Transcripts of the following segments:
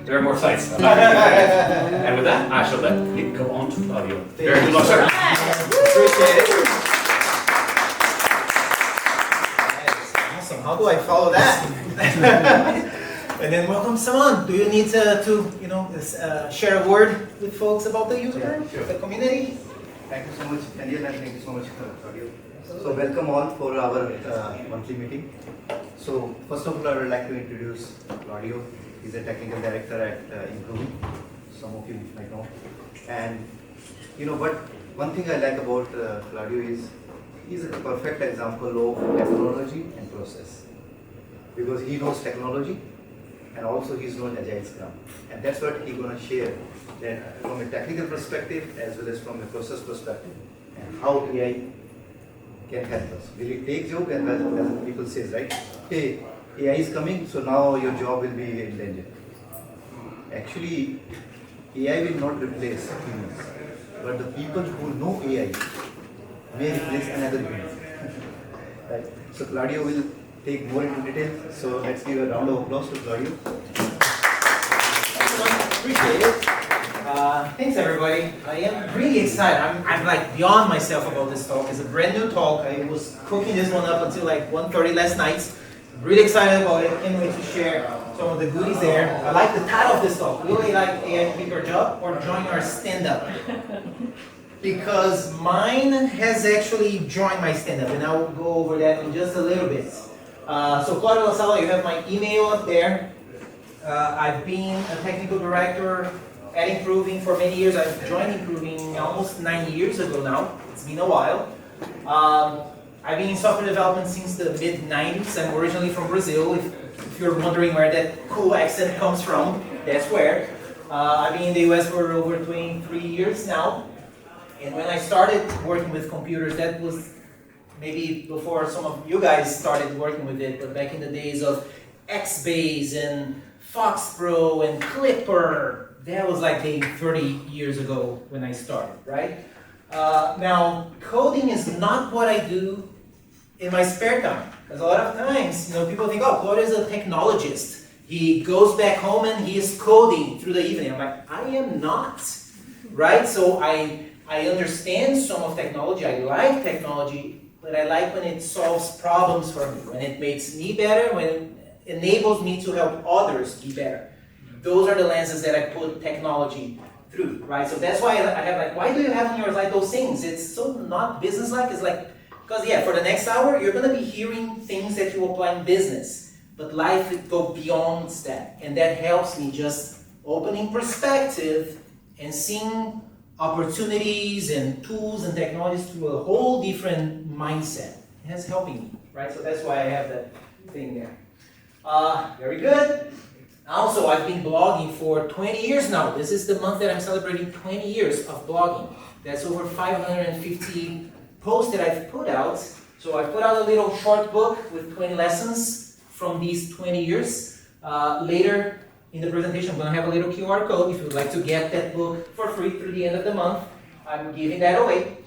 There are more slides. And with that, I shall let it go on to Claudio. Very good luck, sir. Appreciate it. Awesome. How do I follow that? And then welcome someone. Do you need to share a word with folks about the user, the community? Thank you so much, Daniel, and thank you so much, Claudio. So welcome all for our monthly meeting. So first of all, I would like to introduce Claudio. He's a technical director at Improve. Some of you might know. And but one thing I like about Claudio is he's a perfect example of technology and process, because he knows technology and also he's known Agile Scrum. And that's what he's going to share that from a technical perspective as well as from a process perspective, and how AI can help us. Will it take job, and as people say, right? Hey, AI is coming, so now your job will be in danger. Actually, AI will not replace humans, but the people who know AI may replace another human. Right? So Claudio will take more into detail. So let's give a round of applause to Claudio. Appreciate it. Thanks everybody. I am really excited. I'm like beyond myself about this talk. It's a brand new talk. I was cooking this one up until like 1:30 last night. I'm really excited about it. Can't wait to share some of the goodies there. I like the title of this talk. Really like AI to keep your job or join our stand-up. Because mine has actually joined my stand-up, and I'll go over that in just a little bit. So Claudio, Lassala, you have my email up there. I've been a technical director at Improving for many years. I've joined Improving almost 9 years ago now. It's been a while. I've been in software development since the mid-90s. I'm originally from Brazil. If you're wondering where that cool accent comes from, that's where. I've been in the US for over 23 years now. And when I started working with computers, that was maybe before some of you guys started working with it, but back in the days of Xbase and Fox Pro and Clipper, that was like 30 years ago when I started, right? Now, coding is not what I do in my spare time. Because a lot of times, people think, oh, Claudio is a technologist. He goes back home and he is coding through the evening. I'm like, I am not, right? So I understand some of technology, I like technology, but I like when it solves problems for me, when it makes me better, when it enables me to help others be better. Those are the lenses that I put technology through, right? So that's why I have like, why do you have on your slide those things? It's so not business-like. It's like, because yeah, for the next hour, you're going to be hearing things that you apply in business, but life would go beyond that. And that helps me just opening perspective and seeing opportunities and tools and technologies through a whole different mindset. That's helping me, right? So that's why I have that thing there. Very good. Also, I've been blogging for 20 years now. This is the month that I'm celebrating 20 years of blogging. That's over 550 posts that I've put out. So I put out a little short book with 20 lessons from these 20 years. Later in the presentation, I'm going to have a little QR code if you'd like to get that book for free through the end of the month. I'm giving that away.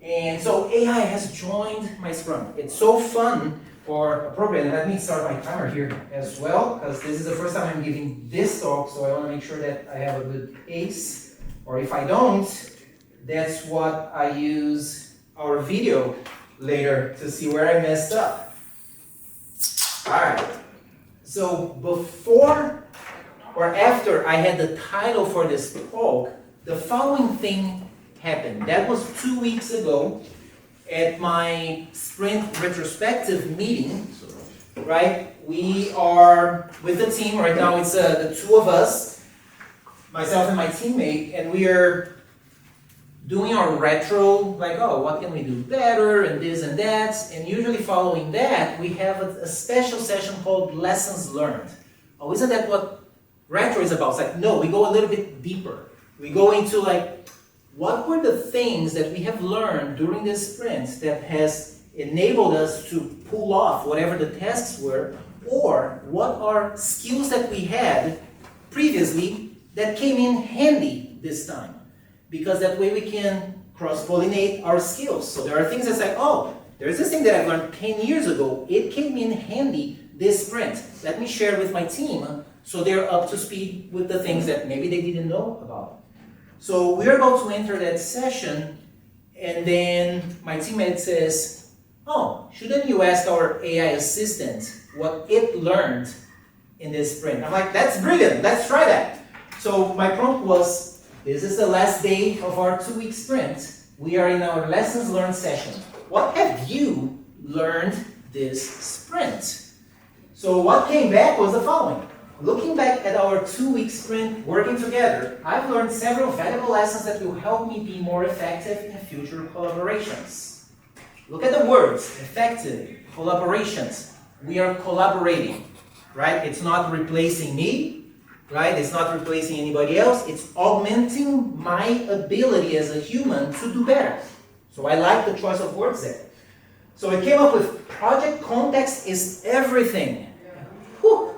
And so AI has joined my Scrum. It's so fun for a program. Let me start my timer here as well, because this is the first time I'm giving this talk, so I want to make sure that I have a good pace. Or if I don't, that's what I use our video later to see where I messed up. Alright, so before or after I had the title for this talk, the following thing happened. That was 2 weeks ago at my sprint retrospective meeting, right? We are with the team right now. It's the two of us, myself and my teammate, and we are doing our retro, like, oh, what can we do better, and this and that. And usually following that, we have a special session called Lessons Learned. Oh, isn't that what retro is about? It's like, no, we go a little bit deeper. We go into like, what were the things that we have learned during this sprint that has enabled us to pull off whatever the tasks were, or what are skills that we had previously that came in handy this time? Because that way we can cross-pollinate our skills. So there are things that's like, oh, there's this thing that I learned 10 years ago. It came in handy this sprint. Let me share with my team so they're up to speed with the things that maybe they didn't know about. So we're about to enter that session, and then my teammate says, oh, shouldn't you ask our AI assistant what it learned in this sprint? I'm like, that's brilliant, let's try that. So my prompt was, this is the last day of our 2-week sprint. We are in our lessons learned session. What have you learned this sprint? So what came back was the following. Looking back at our 2-week sprint working together, I've learned several valuable lessons that will help me be more effective in future collaborations. Look at the words, effective, collaborations. We are collaborating, right? It's not replacing me, right? It's not replacing anybody else. It's augmenting my ability as a human to do better. So I like the choice of words there. So I came up with project context is everything. Whew.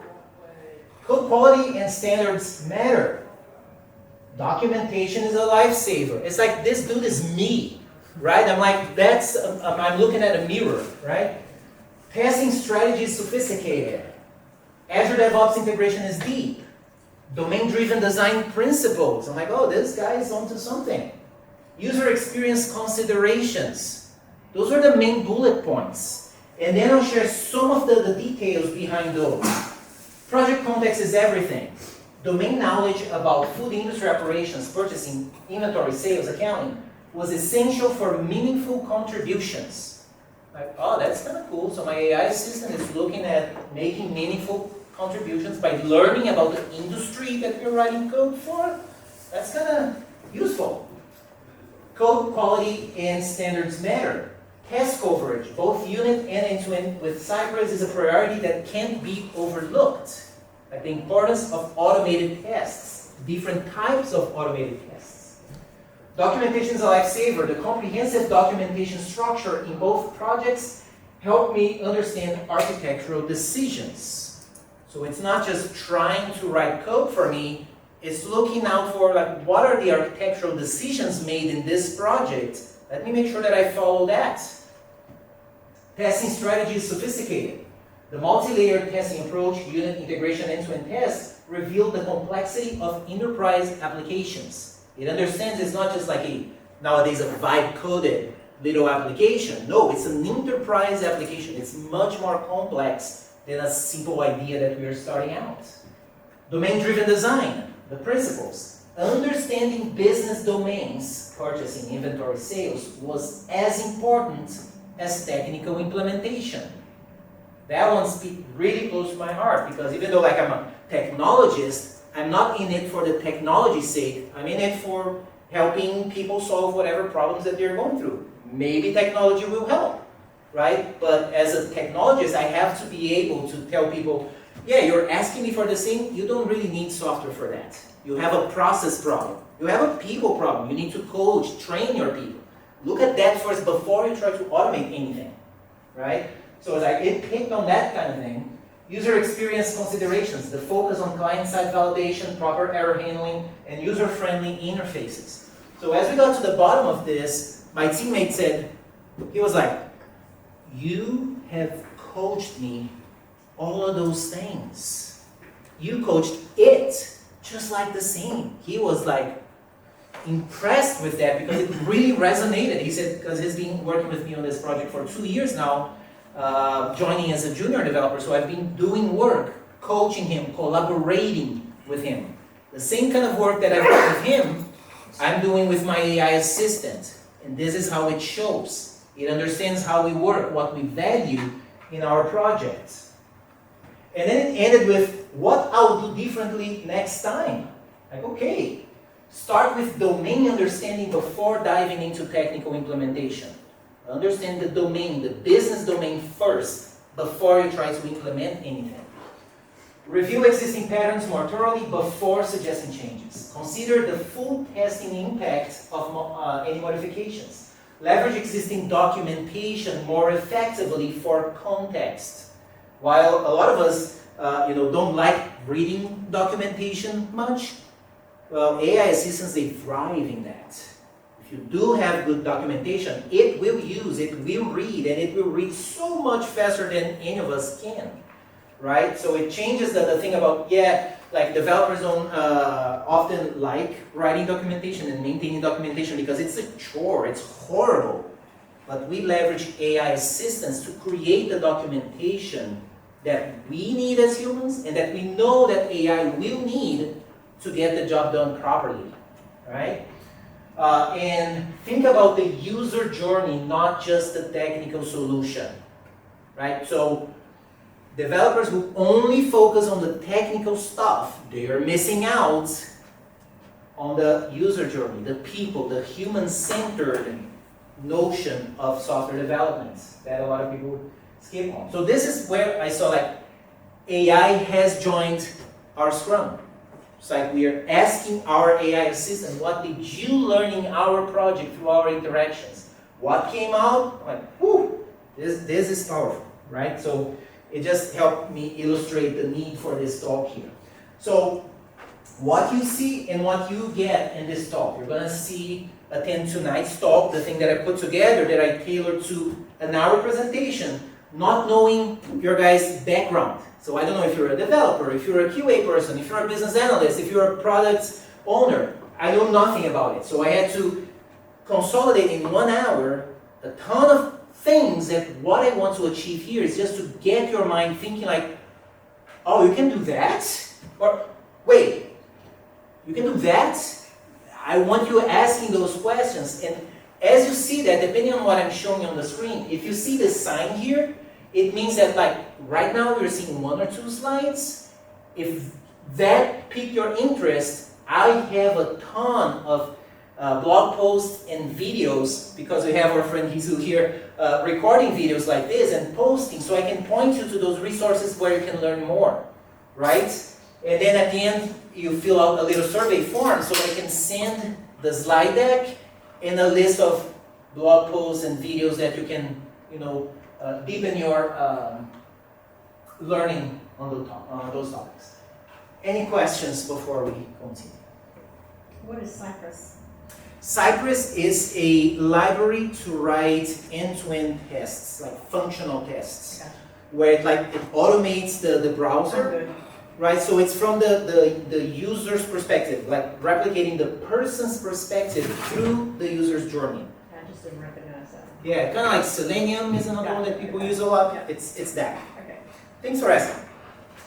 Code quality and standards matter. Documentation is a lifesaver. It's like this dude is me, right? I'm like, I'm looking at a mirror, right? Testing strategy is sophisticated. Azure DevOps integration is deep. Domain-driven design principles. I'm like, oh, this guy is onto something. User experience considerations. Those are the main bullet points. And then I'll share some of the details behind those. Project context is everything. Domain knowledge about food industry operations, purchasing, inventory, sales, accounting was essential for meaningful contributions. Like, oh, that's kind of cool. So my AI assistant is looking at making meaningful contributions by learning about the industry that we're writing code for. That's kind of useful. Code quality and standards matter. Test coverage, both unit and end-to-end with Cypress is a priority that can't be overlooked. Like the importance of automated tests, different types of automated tests. Documentation is a lifesaver. The comprehensive documentation structure in both projects helped me understand architectural decisions. So it's not just trying to write code for me, it's looking out for like what are the architectural decisions made in this project. Let me make sure that I follow that. Testing strategy is sophisticated. The multi-layered testing approach, unit integration, end-to-end tests, revealed the complexity of enterprise applications. It understands it's not just like nowadays a vibe-coded little application. No, it's an enterprise application. It's much more complex than a simple idea that we are starting out. Domain-driven design, the principles. Understanding business domains, purchasing, inventory, sales, was as important as technical implementation. That one's really close to my heart because even though like I'm a technologist, I'm not in it for the technology's sake. I'm in it for helping people solve whatever problems that they're going through. Maybe technology will help, right? But as a technologist, I have to be able to tell people, yeah, you're asking me for this thing, you don't really need software for that. You have a process problem. You have a people problem. You need to coach, train your people. Look at that first before you try to automate anything, right? So it's like it picked on that kind of thing. User experience considerations, the focus on client-side validation, proper error handling, and user-friendly interfaces. So as we got to the bottom of this, my teammate said, he was like, you have coached me all of those things. You coached it just like the same. He was like impressed with that because it really resonated. He said, because he's been working with me on this project for 2 years now, joining as a junior developer, so I've been doing work, coaching him, collaborating with him. The same kind of work that I've done with him, I'm doing with my AI assistant. And this is how it shows. It understands how we work, what we value in our projects. And then it ended with what I'll do differently next time. Like, okay, start with domain understanding before diving into technical implementation. Understand the domain, the business domain first, before you try to implement anything. Review existing patterns more thoroughly before suggesting changes. Consider the full testing impact of any modifications. Leverage existing documentation more effectively for context. While a lot of us don't like reading documentation much, well, AI assistants, they thrive in that. If you do have good documentation, it will use, it will read, and it will read so much faster than any of us can. right? So it changes the thing about, yeah, like developers don't often like writing documentation and maintaining documentation because it's a chore, it's horrible. But we leverage AI assistants to create the documentation that we need as humans and that we know that AI will need to get the job done properly, right? And think about the user journey, not just the technical solution, right? So developers who only focus on the technical stuff, they are missing out on the user journey, the people, the human-centered notion of software development that a lot of people skip on. So this is where I saw like AI has joined our Scrum. It's like we are asking our AI assistant, what did you learn in our project through our interactions? What came out? Like, whoo, this is powerful, right? So it just helped me illustrate the need for this talk here. So what you see and what you get in this talk, you're gonna see attend tonight's talk, the thing that I put together that I tailored to an hour presentation, not knowing your guys' background. So I don't know if you're a developer, if you're a QA person, if you're a business analyst, if you're a product owner. I know nothing about it. So I had to consolidate in 1 hour a ton of things that what I want to achieve here is just to get your mind thinking like, oh, you can do that? Or, wait, you can do that? I want you asking those questions. And as you see that, depending on what I'm showing on the screen, if you see the sign here, it means that like right now we're seeing 1 or 2 slides. If that piqued your interest, I have a ton of blog posts and videos because we have our friend Hizu here recording videos like this and posting, so I can point you to those resources where you can learn more, right? And then at the end, you fill out a little survey form so I can send the slide deck and a list of blog posts and videos that you can, deepen your learning on those topics. Any questions before we continue? What is Cypress? Cypress is a library to write end-to-end tests, like functional tests, Okay. where it automates the browser. Right, so it's from the user's perspective, like replicating the person's perspective through the user's journey. I just didn't recognize that. Yeah, kind of like Selenium is another one that people use a lot. Yeah. It's that. Okay. Thanks for asking.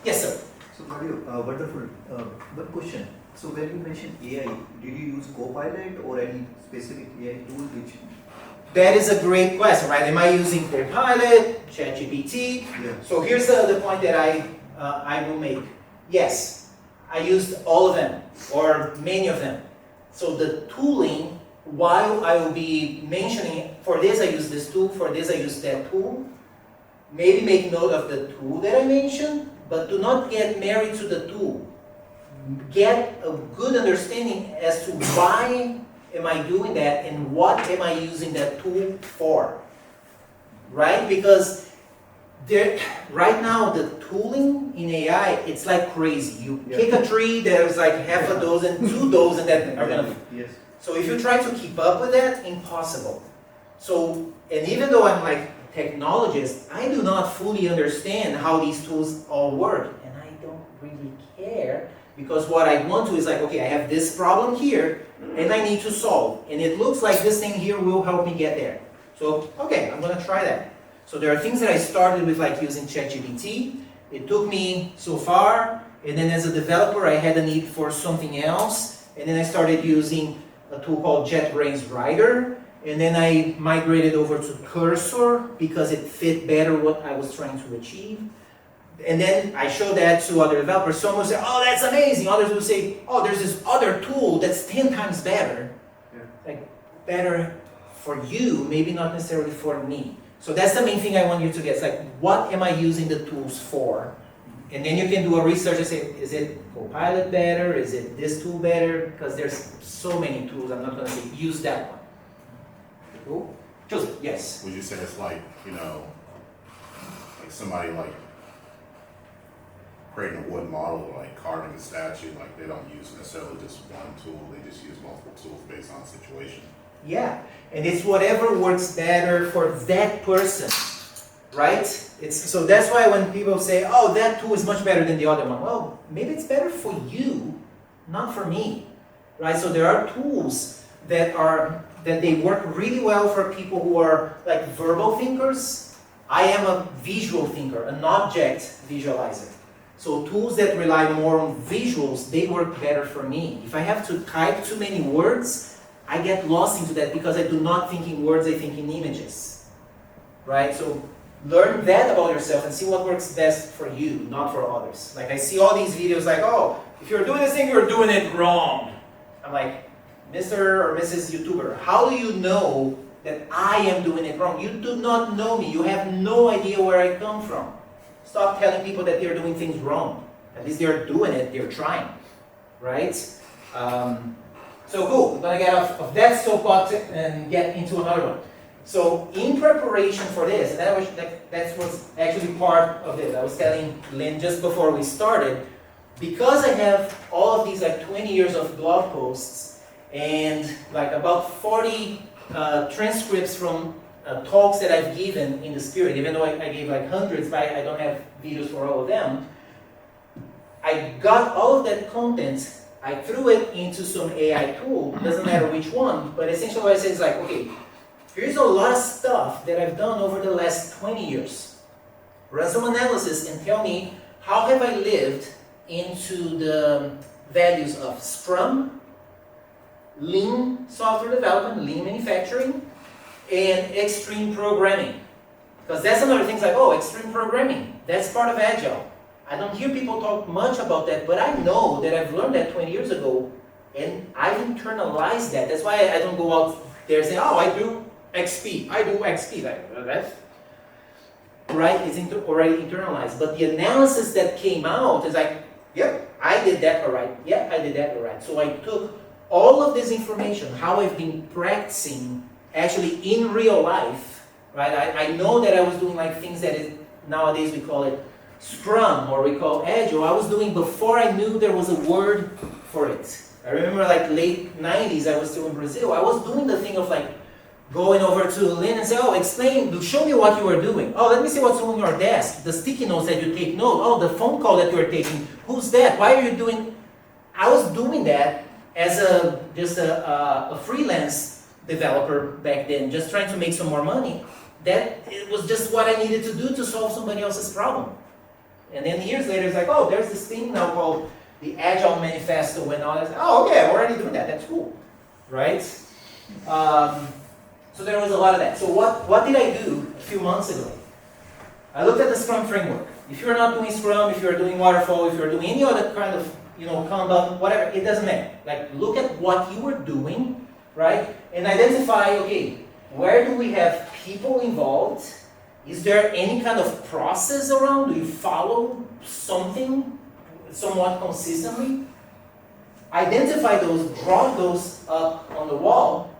Yes, sir. So Claudio, wonderful. One question. So when you mentioned AI, did you use Copilot or any specific AI tool which? That is a great question, right? Am I using Copilot, ChatGPT? Yeah. So here's the point that I will make. Yes, I used all of them, or many of them. So the tooling, while I will be mentioning, for this I use this tool, for this I use that tool, maybe make note of the tool that I mentioned, but do not get married to the tool. Get a good understanding as to why am I doing that and what am I using that tool for, right? Because right now, the tooling in AI, it's like crazy. You pick a tree, there's like half a dozen, 2 dozen that are gonna. Yes. So if you try to keep up with that, impossible. So, and even though I'm like a technologist, I do not fully understand how these tools all work, and I don't really care because what I want to is like, okay, I have this problem here, and I need to solve, and it looks like this thing here will help me get there. So, okay, I'm gonna try that. So there are things that I started with like using ChatGPT. It took me so far, and then as a developer I had a need for something else, and then I started using a tool called JetBrains Writer, and then I migrated over to Cursor because it fit better what I was trying to achieve. And then I showed that to other developers. Some will say, oh, that's amazing. Others will say, oh, there's this other tool that's 10 times better. Yeah. Like, better for you, maybe not necessarily for me. So that's the main thing I want you to get. It's like, what am I using the tools for? And then you can do a research and say, is it Copilot better? Is it this tool better? Because there's so many tools, I'm not going to say, use that one. Cool? Joseph, yes. Would you say it's like, like somebody like creating a wood model, like carving a statue, like they don't use necessarily just one tool, they just use multiple tools based on the situation? Yeah, and it's whatever works better for that person. right? So that's why when people say, oh, that tool is much better than the other one. Well, maybe it's better for you, not for me, right? So there are tools that they work really well for people who are like verbal thinkers. I am a visual thinker, an object visualizer. So tools that rely more on visuals, they work better for me. If I have to type too many words, I get lost into that because I do not think in words, I think in images, right? So learn that about yourself and see what works best for you, not for others. Like I see all these videos like, oh, if you're doing this thing, you're doing it wrong. I'm like, Mr. or Mrs. YouTuber, how do you know that I am doing it wrong? You do not know me. You have no idea where I come from. Stop telling people that they're doing things wrong. At least they're doing it, they're trying, right? So cool, we're gonna get off of that soapbox and get into another one. So in preparation for this, and that was actually part of it. I was telling Lynn just before we started, because I have all of these like 20 years of blog posts and like about 40 transcripts from talks that I've given in the Spirit, even though I gave like hundreds, but I don't have videos for all of them. I got all of that content, I threw it into some AI tool, doesn't matter which one, but essentially what I said is like, okay, here's a lot of stuff that I've done over the last 20 years. Run some analysis and tell me, how have I lived into the values of Scrum, lean software development, lean manufacturing, and extreme programming. Because that's another thing, like, oh, extreme programming, that's part of Agile. I don't hear people talk much about that, but I know that I've learned that 20 years ago, and I've internalized that. That's why I don't go out there saying, oh, I do XP, I do XP. Like, that's right, it's already internalized. But the analysis that came out is like, yep, I did that all right. Yep, I did that all right. So I took all of this information, how I've been practicing actually in real life, right? I know that I was doing like things that is, nowadays we call it Scrum or we call Agile. I was doing before I knew there was a word for it. I remember like late 90s, I was still in Brazil. I was doing the thing of like going over to Lynn and say, oh, explain, show me what you are doing. Oh, let me see what's on your desk. The sticky notes that you take note. Oh, the phone call that you're taking. Who's that? Why are you doing? I was doing that as just a freelance developer back then, just trying to make some more money. That it was just what I needed to do to solve somebody else's problem. And then years later, it's like, oh, there's this thing now called the Agile Manifesto and all that. Oh, okay, I'm already doing that. That's cool, right? So there was a lot of that. So what did I do a few months ago? I looked at the Scrum framework. If you're not doing Scrum, if you're doing Waterfall, if you're doing any other kind of, Kanban, whatever, it doesn't matter. Like, look at what you were doing, right? And identify, okay, where do we have people involved? Is there any kind of process around? Do you follow something somewhat consistently? Identify those, draw those up on the wall,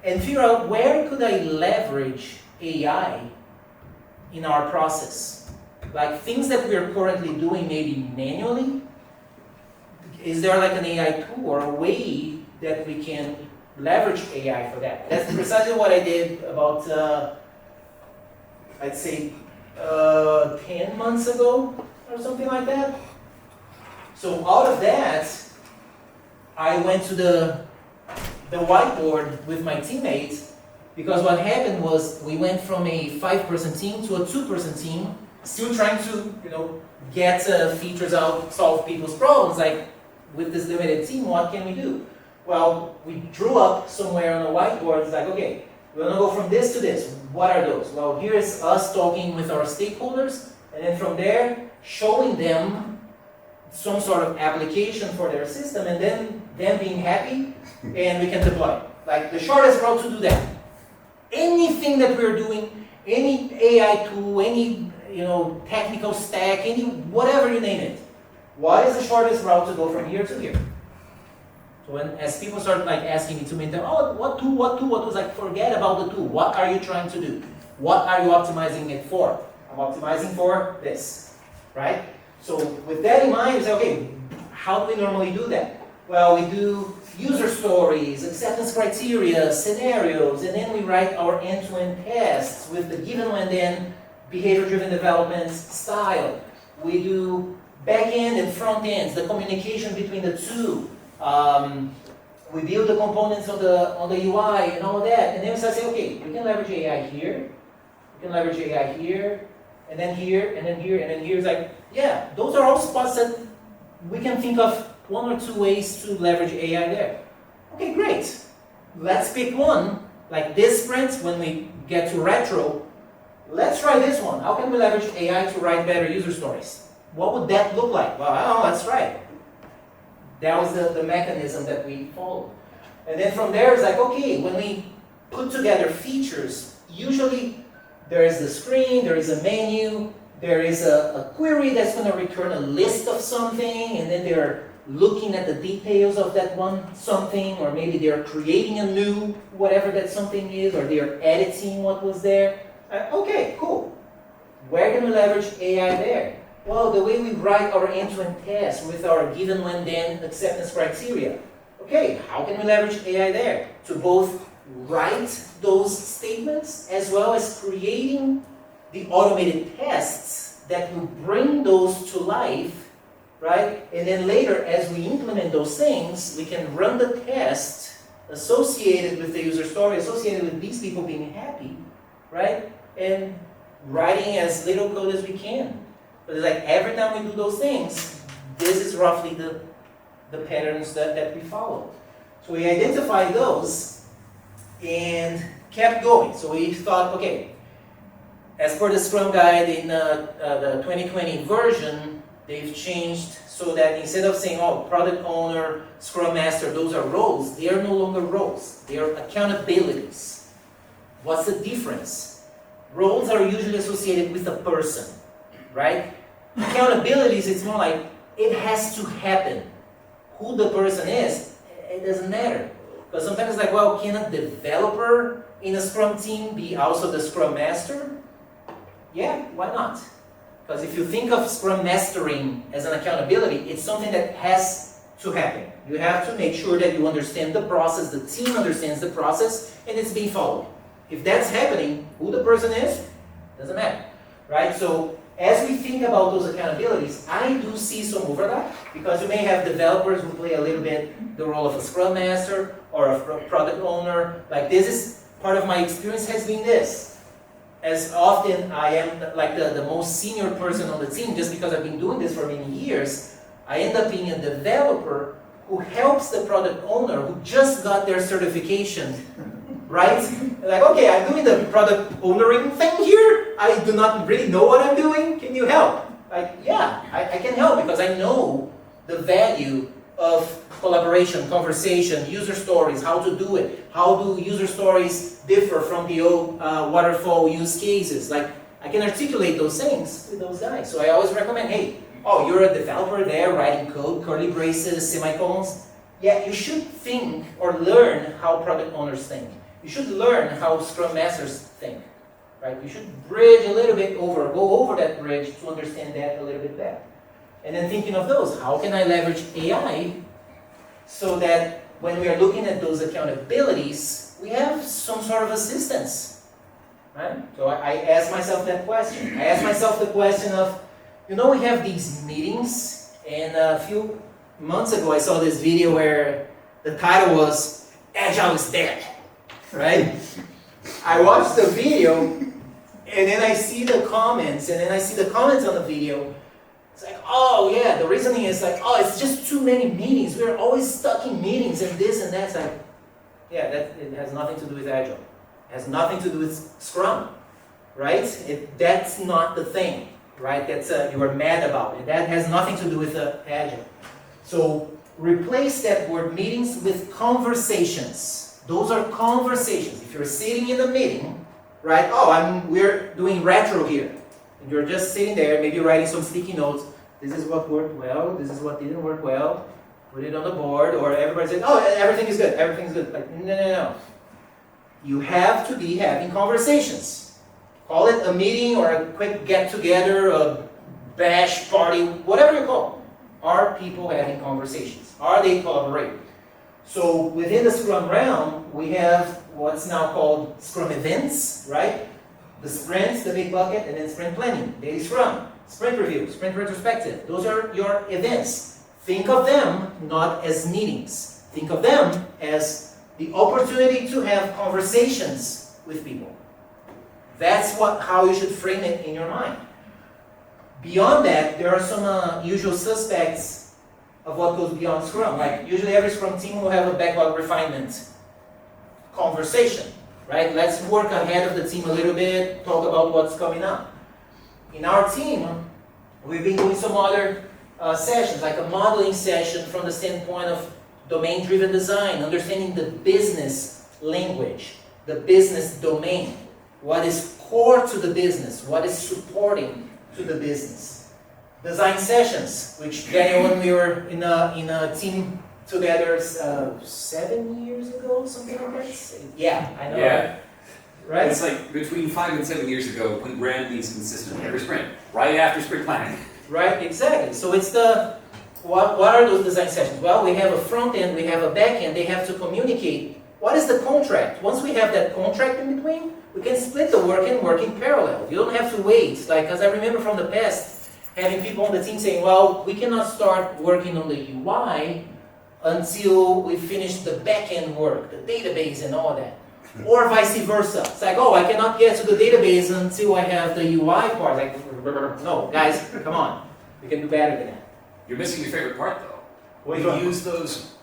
and figure out where could I leverage AI in our process. Like things that we're currently doing maybe manually, is there like an AI tool or a way that we can leverage AI for that? That's precisely what I did about, I'd say, 10 months ago or something like that. So out of that, I went to the whiteboard with my teammates, because what happened was we went from a 5-person team to a 2-person team, still trying to get features out, solve people's problems. Like with this limited team, what can we do? Well, we drew up somewhere on a whiteboard. It's like, okay, we're gonna go from this to this. What are those? Well, here's us talking with our stakeholders, and then from there, showing them some sort of application for their system, and then them being happy, and we can deploy. Like the shortest route to do that. Anything that we're doing, any AI tool, any technical stack, any whatever you name it. What is the shortest route to go from here to here? So as people start like asking me to maintain, oh, what tool, what was like, forget about the tool. What are you trying to do? What are you optimizing it for? I'm optimizing for this, right? So with that in mind, you say, okay, how do we normally do that? Well, we do user stories, acceptance criteria, scenarios, and then we write our end-to-end tests with the given and then behavior-driven development style. We do back-end and front-ends, the communication between the two. We build the components on the UI and all of that. And then we start saying, okay, we can leverage AI here, we can leverage AI here, and then here, and then here, and then here. It's like, yeah, those are all spots that we can think of one or two ways to leverage AI there. Okay, great. Let's pick one. Like this sprint, when we get to retro, let's try this one. How can we leverage AI to write better user stories? What would that look like? Well, I don't know, let's try it. That was the mechanism that we followed. And then from there, it's like, okay, when we put together features, usually there is the screen, there is a menu, there is a query that's going to return a list of something, and then they're looking at the details of that one something, or maybe they're creating a new whatever that something is, or they're editing what was there. Okay, cool. Where can we leverage AI there? Well, the way we write our end-to-end tests with our given when then acceptance criteria. Okay, how can we leverage AI there? To both write those statements as well as creating the automated tests that will bring those to life, right? And then later, as we implement those things, we can run the test associated with the user story, associated with these people being happy, right? And writing as little code as we can. But it's like every time we do those things, this is roughly the patterns that we follow. So we identified those and kept going. So we thought, okay, as per the Scrum guide in the 2020 version, they've changed so that instead of saying, oh, product owner, Scrum Master, those are roles, they are no longer roles. They are accountabilities. What's the difference? Roles are usually associated with a person, right? Accountabilities, it's more like it has to happen. Who the person is, it doesn't matter. Because sometimes it's like, well, can a developer in a Scrum team be also the Scrum Master? Yeah, why not? Because if you think of Scrum Mastering as an accountability, it's something that has to happen. You have to make sure that you understand the process, the team understands the process, and it's being followed. If that's happening, who the person is, doesn't matter, right? So as we think about those accountabilities, I do see some overlap, because you may have developers who play a little bit the role of a Scrum Master or a product owner. Like, this is part of my experience has been this. As often I am like the most senior person on the team, just because I've been doing this for many years, I end up being a developer who helps the product owner who just got their certification, right? Like, okay, I'm doing the product ownering thing here. I do not really know what I'm doing. Can you help? Like, yeah, I can help because I know the value of collaboration, conversation, user stories, how to do it. How do user stories differ from the old waterfall use cases? Like, I can articulate those things with those guys. So I always recommend, hey, oh, you're a developer there writing code, curly braces, semicolons. Yeah, you should think or learn how product owners think. You should learn how Scrum Masters think, right? You should bridge a little bit over, go over that bridge to understand that a little bit better. And then thinking of those, how can I leverage AI so that when we are looking at those accountabilities, we have some sort of assistance, right? So I asked myself that question. I asked myself the question of, you know, we have these meetings, and a few months ago I saw this video where the title was, Agile is dead, right? I watched the video, and then I see the comments, on the video. It's like, oh yeah, the reasoning is like, oh, it's just too many meetings. We're always stuck in meetings and this and that. It's like, yeah, it has nothing to do with Agile. It has nothing to do with Scrum, right? That's not the thing, right? That's you are mad about it. That has nothing to do with Agile. So replace that word meetings with conversations. Those are conversations. If you're sitting in a meeting, right? Oh, we're doing retro here. And you're just sitting there, maybe writing some sticky notes. This is what worked well, this is what didn't work well. Put it on the board, or everybody says, oh, everything is good, everything's good. Like, no. You have to be having conversations. Call it a meeting or a quick get-together, a bash party, whatever you call it. Are people having conversations? Are they collaborating? So within the Scrum realm, we have what's now called Scrum events, right? The sprints, the big bucket, and then sprint planning, daily scrum, sprint review, sprint retrospective. Those are your events. Think of them not as meetings. Think of them as the opportunity to have conversations with people. That's how you should frame it in your mind. Beyond that, there are some usual suspects of what goes beyond Scrum. Like usually every Scrum team will have a backlog refinement conversation, right? Let's work ahead of the team a little bit, talk about what's coming up. In our team, we've been doing some other sessions, like a modeling session from the standpoint of domain-driven design, understanding the business language, the business domain, what is core to the business, what is supporting to the business. Design sessions, which Daniel, when we were in a team together 7 years ago, something like that? Yeah, I know. Yeah. Right? It's like between 5 and 7 years ago, we ran these consistently every sprint, right after sprint planning. Right, exactly. So it's what are those design sessions? Well, we have a front end, we have a back end, they have to communicate. What is the contract? Once we have that contract in between, we can split the work and work in parallel. You don't have to wait. Like, as I remember from the past, having people on the team saying, well, we cannot start working on the UI until we finish the back end work, the database and all that. Or vice versa. It's like, oh, I cannot get to the database until I have the UI part. Like, no, guys, come on. We can do better than that. You're missing your favorite part, though. What You use those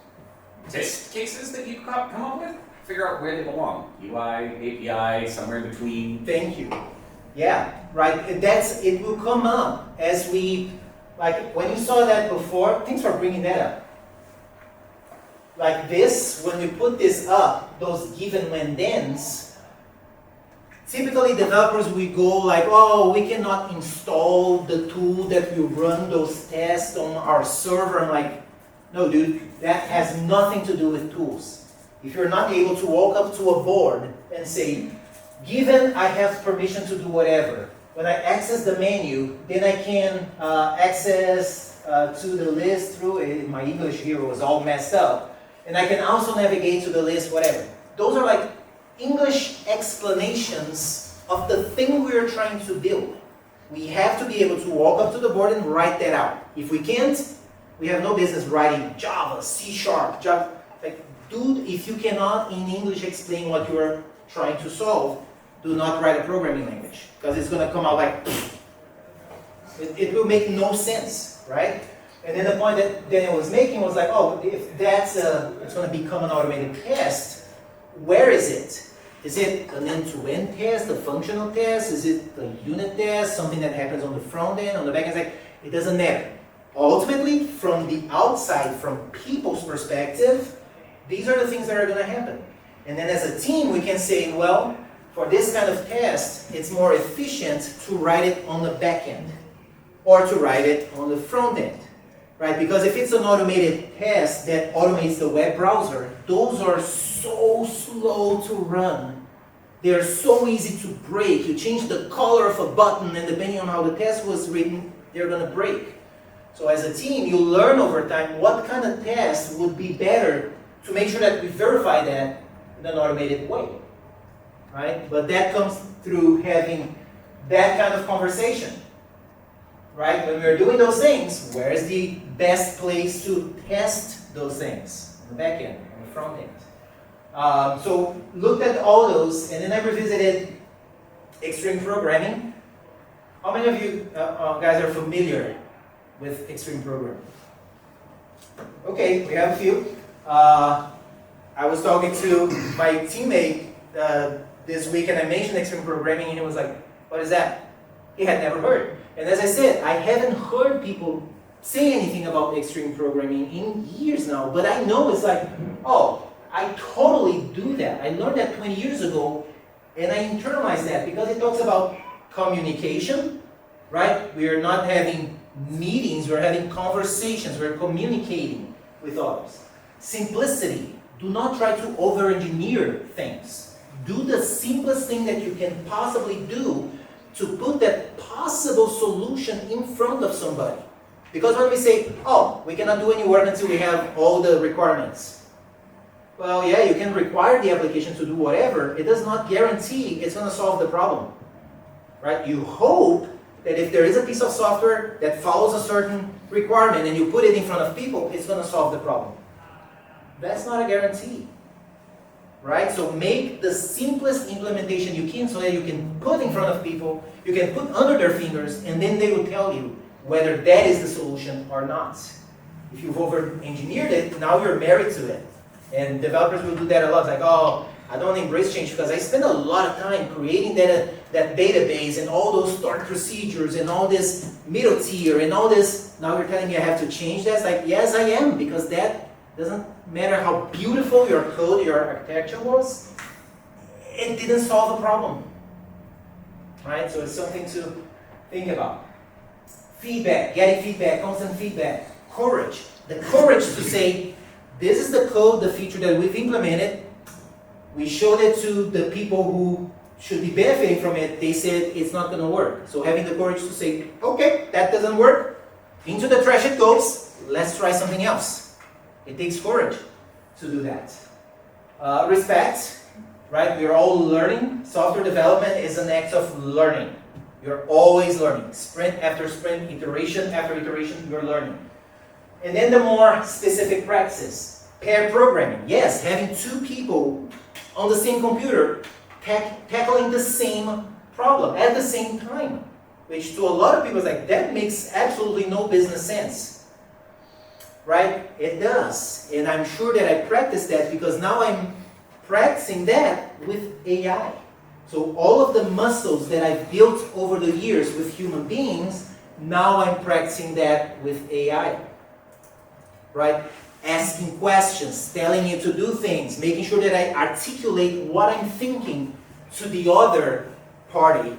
test cases that you come up with, figure out where they belong. UI, API, somewhere in between. Thank you. Yeah, right. It will come up as we, like, when you saw that before, thanks for bringing that up. Like this, when we put this up, those given when thens, typically developers will go like, oh, we cannot install the tool that will run those tests on our server. I'm like, no, dude, that has nothing to do with tools. If you're not able to walk up to a board and say, given I have permission to do whatever, when I access the menu, then I can access to the list through it. My English here was all messed up. And I can also navigate to the list, whatever. Those are like English explanations of the thing we're trying to build. We have to be able to walk up to the board and write that out. If we can't, we have no business writing Java, C#, Java. Like, dude, if you cannot in English explain what you're trying to solve, do not write a programming language. Because it's going to come out like, it will make no sense, right? And then the point that Daniel was making was like, oh, if that's it's going to become an automated test, where is it? Is it an end-to-end test, a functional test? Is it a unit test, something that happens on the front end, on the back end? It's like, it doesn't matter. Ultimately, from the outside, from people's perspective, these are the things that are going to happen. And then as a team, we can say, well, for this kind of test, it's more efficient to write it on the back end or to write it on the front end. Right? Because if it's an automated test that automates the web browser, those are so slow to run. They're so easy to break. You change the color of a button and depending on how the test was written, they're going to break. So as a team, you learn over time what kind of test would be better to make sure that we verify that in an automated way. Right? But that comes through having that kind of conversation. Right? When we're doing those things, where is the best place to test those things? On the back end, on the front end. So looked at all those, and then I revisited extreme programming. How many of you guys are familiar with extreme programming? Okay, we have a few. I was talking to my teammate this week, and I mentioned extreme programming, and he was like, what is that? He had never heard. And as I said, I haven't heard people say anything about extreme programming in years now, but I know it's like, oh, I totally do that. I learned that 20 years ago, and I internalized that because it talks about communication, right? We are not having meetings, we're having conversations, we're communicating with others. Simplicity. Do not try to over-engineer things. Do the simplest thing that you can possibly do to put that possible solution in front of somebody. Because when we say, oh, we cannot do any work until we have all the requirements. Well, yeah, you can require the application to do whatever. It does not guarantee it's going to solve the problem. right? You hope that if there is a piece of software that follows a certain requirement and you put it in front of people, it's going to solve the problem. That's not a guarantee, right? So make the simplest implementation you can so that you can put in front of people, you can put under their fingers, and then they will tell you whether that is the solution or not. If you've over-engineered it, now you're married to it. And developers will do that a lot, like, oh, I don't embrace change because I spend a lot of time creating that database and all those stored procedures and all this middle tier and all this. Now you're telling me I have to change that? It's like, yes, I am, because that doesn't matter how beautiful your code, your architecture was, it didn't solve the problem, right? So it's something to think about. Feedback, getting feedback, constant feedback, courage. The courage to say, this is the code, the feature that we've implemented. We showed it to the people who should be benefiting from it. They said it's not going to work. So having the courage to say, okay, that doesn't work. Into the trash it goes. Let's try something else. It takes courage to do that. Respect, right? We're all learning. Software development is an act of learning. You're always learning. Sprint after sprint, iteration after iteration, you're learning. And then the more specific practices. Pair programming. Yes, having two people on the same computer tackling the same problem at the same time. Which to a lot of people is like, that makes absolutely no business sense. Right? It does. And I'm sure that I practice that because now I'm practicing that with AI. So all of the muscles that I've built over the years with human beings, now I'm practicing that with AI. Right? Asking questions, telling you to do things, making sure that I articulate what I'm thinking to the other party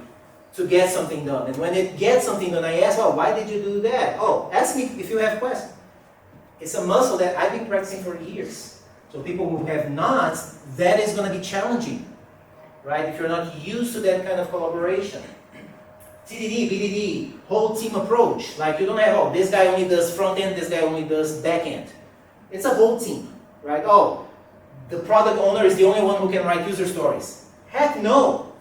to get something done. And when it gets something done, I ask, oh, why did you do that? Oh, ask me if you have questions. It's a muscle that I've been practicing for years. So people who have not, that is going to be challenging, right? If you're not used to that kind of collaboration. TDD, BDD, whole team approach. Like you don't have, oh, this guy only does front end, this guy only does back end. It's a whole team, right? Oh, the product owner is the only one who can write user stories. Heck no.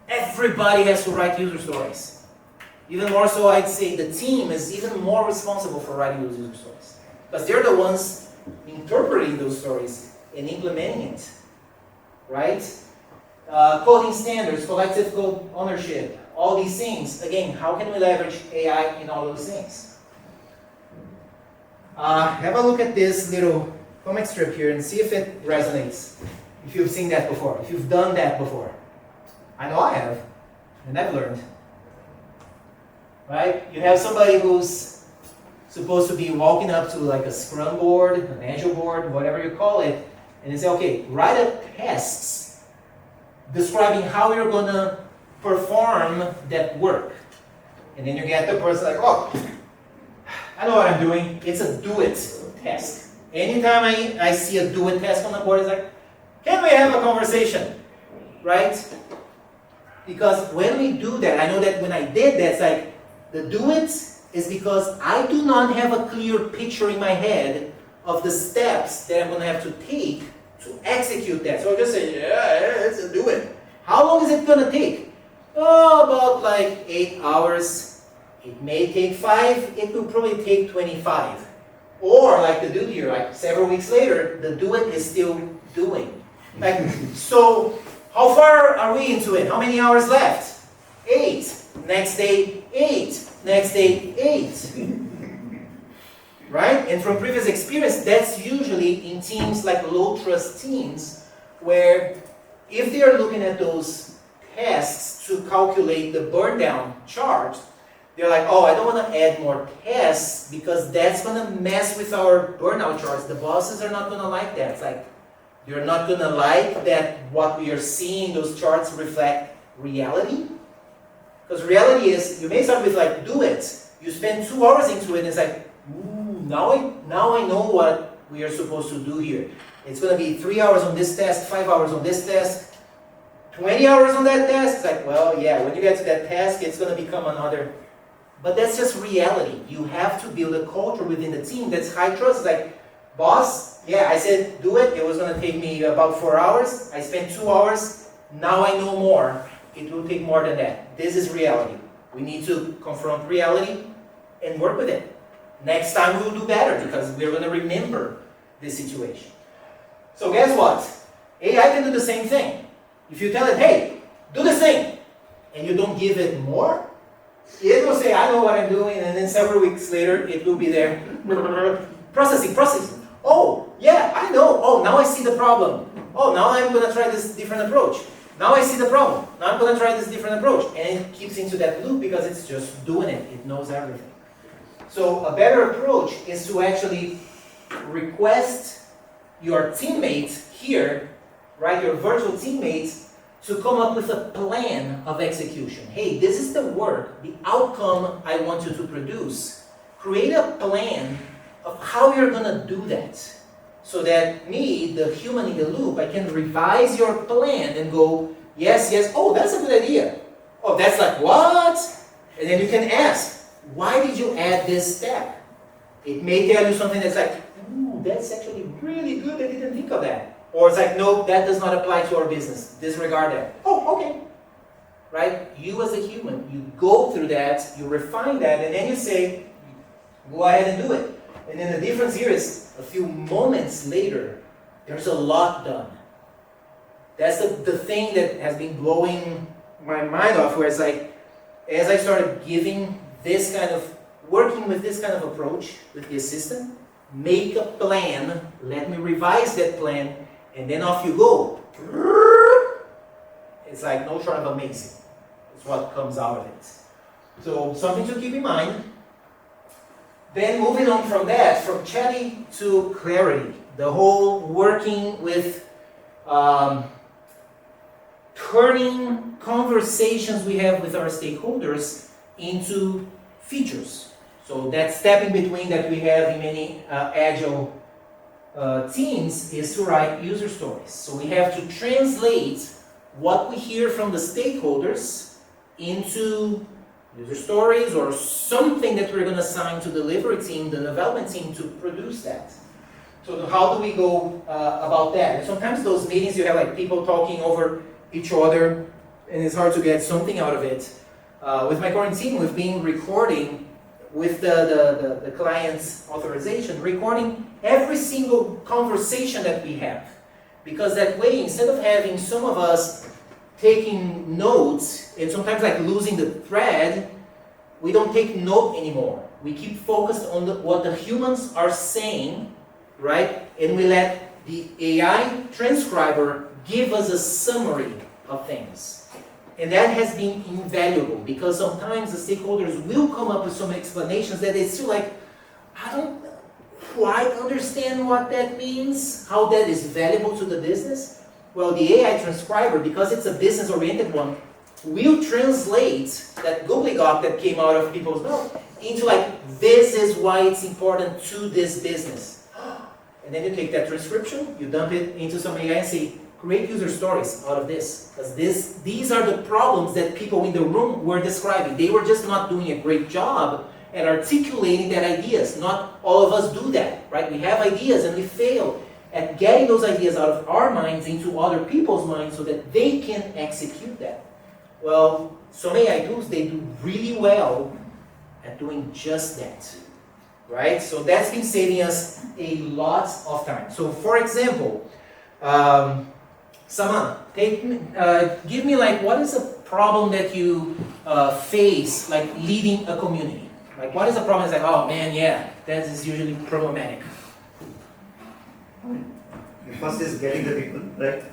Everybody has to write user stories. Even more so, I'd say the team is even more responsible for writing those user stories. Because they're the ones interpreting those stories and implementing it, right? Coding standards, collective code ownership, all these things. Again, how can we leverage AI in all those things? Have a look at this little comic strip here and see if it resonates. If you've seen that before, if you've done that before. I know I have, and I've learned. Right? You have somebody who's supposed to be walking up to like a Scrum board, an Agile board, whatever you call it, and you say, okay, write a test describing how you're going to perform that work. And then you get the person like, oh, I know what I'm doing. It's a do-it task. Anytime I see a do-it task on the board, it's like, can we have a conversation? Right? Because when we do that, I know that when I did that, it's like, the do-it is because I do not have a clear picture in my head of the steps that I'm going to have to take to execute that. So I just say, yeah, let's do it. How long is it going to take? Oh, about like 8 hours. It may take 5, it will probably take 25. Or like the dude here, like several weeks later, the do-it is still doing. Like, so how far are we into it? How many hours left? 8. Next day, 8. Next day, 8. Right? And from previous experience, that's usually in teams like low trust teams, where if they are looking at those tasks to calculate the burn down chart, they're like, oh, I don't want to add more tests because that's going to mess with our burnout charts. The bosses are not going to like that. It's like, you're not going to like that what we are seeing, those charts reflect reality. Because reality is, you may start with like, do it. You spend 2 hours into it and it's like, ooh, now I know what we are supposed to do here. It's going to be 3 hours on this task, 5 hours on this task, 20 hours on that task. It's like, well, yeah, when you get to that task, it's going to become another. But that's just reality. You have to build a culture within the team that's high trust. It's like, boss, yeah, I said do it. It was going to take me about 4 hours. I spent 2 hours. Now I know more. It will take more than that. this is reality. We need to confront reality and work with it. Next time we will do better because we're going to remember this situation. So guess what? AI can do the same thing. If you tell it, hey, do this thing, and you don't give it more, it will say, I know what I'm doing, and then several weeks later, it will be there. Processing. Oh, yeah, I know. Oh, now I see the problem. Oh, now I'm going to try this different approach. Now I see the problem. Now I'm going to try this different approach. And it keeps into that loop because it's just doing it. It knows everything. So a better approach is to actually request your teammates here, right, your virtual teammates, to come up with a plan of execution. Hey, this is the work, the outcome I want you to produce. Create a plan of how you're going to do that. So that me, the human in the loop, I can revise your plan and go, yes, oh, that's a good idea. Oh, that's like, what? And then you can ask, why did you add this step? It may tell you something that's like, ooh, that's actually really good, I didn't think of that. Or it's like, no, that does not apply to our business, disregard that. Oh, okay. Right? You as a human, you go through that, you refine that, and then you say, go ahead and do it. And then the difference here is, a few moments later, there's a lot done. That's the thing that has been blowing my mind off, where it's like, as I started giving this kind of, working with this kind of approach with the assistant, make a plan, let me revise that plan, and then off you go. It's like no short of amazing. It's what comes out of it. So something to keep in mind. Then moving on from that, from chatty to clarity, the whole working with turning conversations we have with our stakeholders into features. So that step in between that we have in many Agile teams is to write user stories. So we have to translate what we hear from the stakeholders into user stories or something that we're going to assign to the delivery team, the development team, to produce that. So how do we go about that? And sometimes those meetings you have like people talking over each other and it's hard to get something out of it. With my current team, we've been recording with the client's authorization, recording every single conversation that we have. Because that way, instead of having some of us taking notes and sometimes like losing the thread, we don't take note anymore. We keep focused on what the humans are saying, right? And we let the AI transcriber give us a summary of things. And that has been invaluable because sometimes the stakeholders will come up with some explanations that it's still like, I don't quite understand what that means, how that is valuable to the business. Well, the AI transcriber, because it's a business-oriented one, will translate that gobbledygook that came out of people's mouth into like, this is why it's important to this business. And then you take that transcription, you dump it into some AI and say, create user stories out of this. Because these are the problems that people in the room were describing. They were just not doing a great job at articulating their ideas. Not all of us do that, right? We have ideas and we fail at getting those ideas out of our minds into other people's minds so that they can execute that. Well, some AI tools, they do really well at doing just that, right? So that's been saving us a lot of time. So for example, Saman, give me like, what is a problem that you face like leading a community? Like what is a problem that's like, oh man, yeah, that is usually problematic. First is getting the people, right?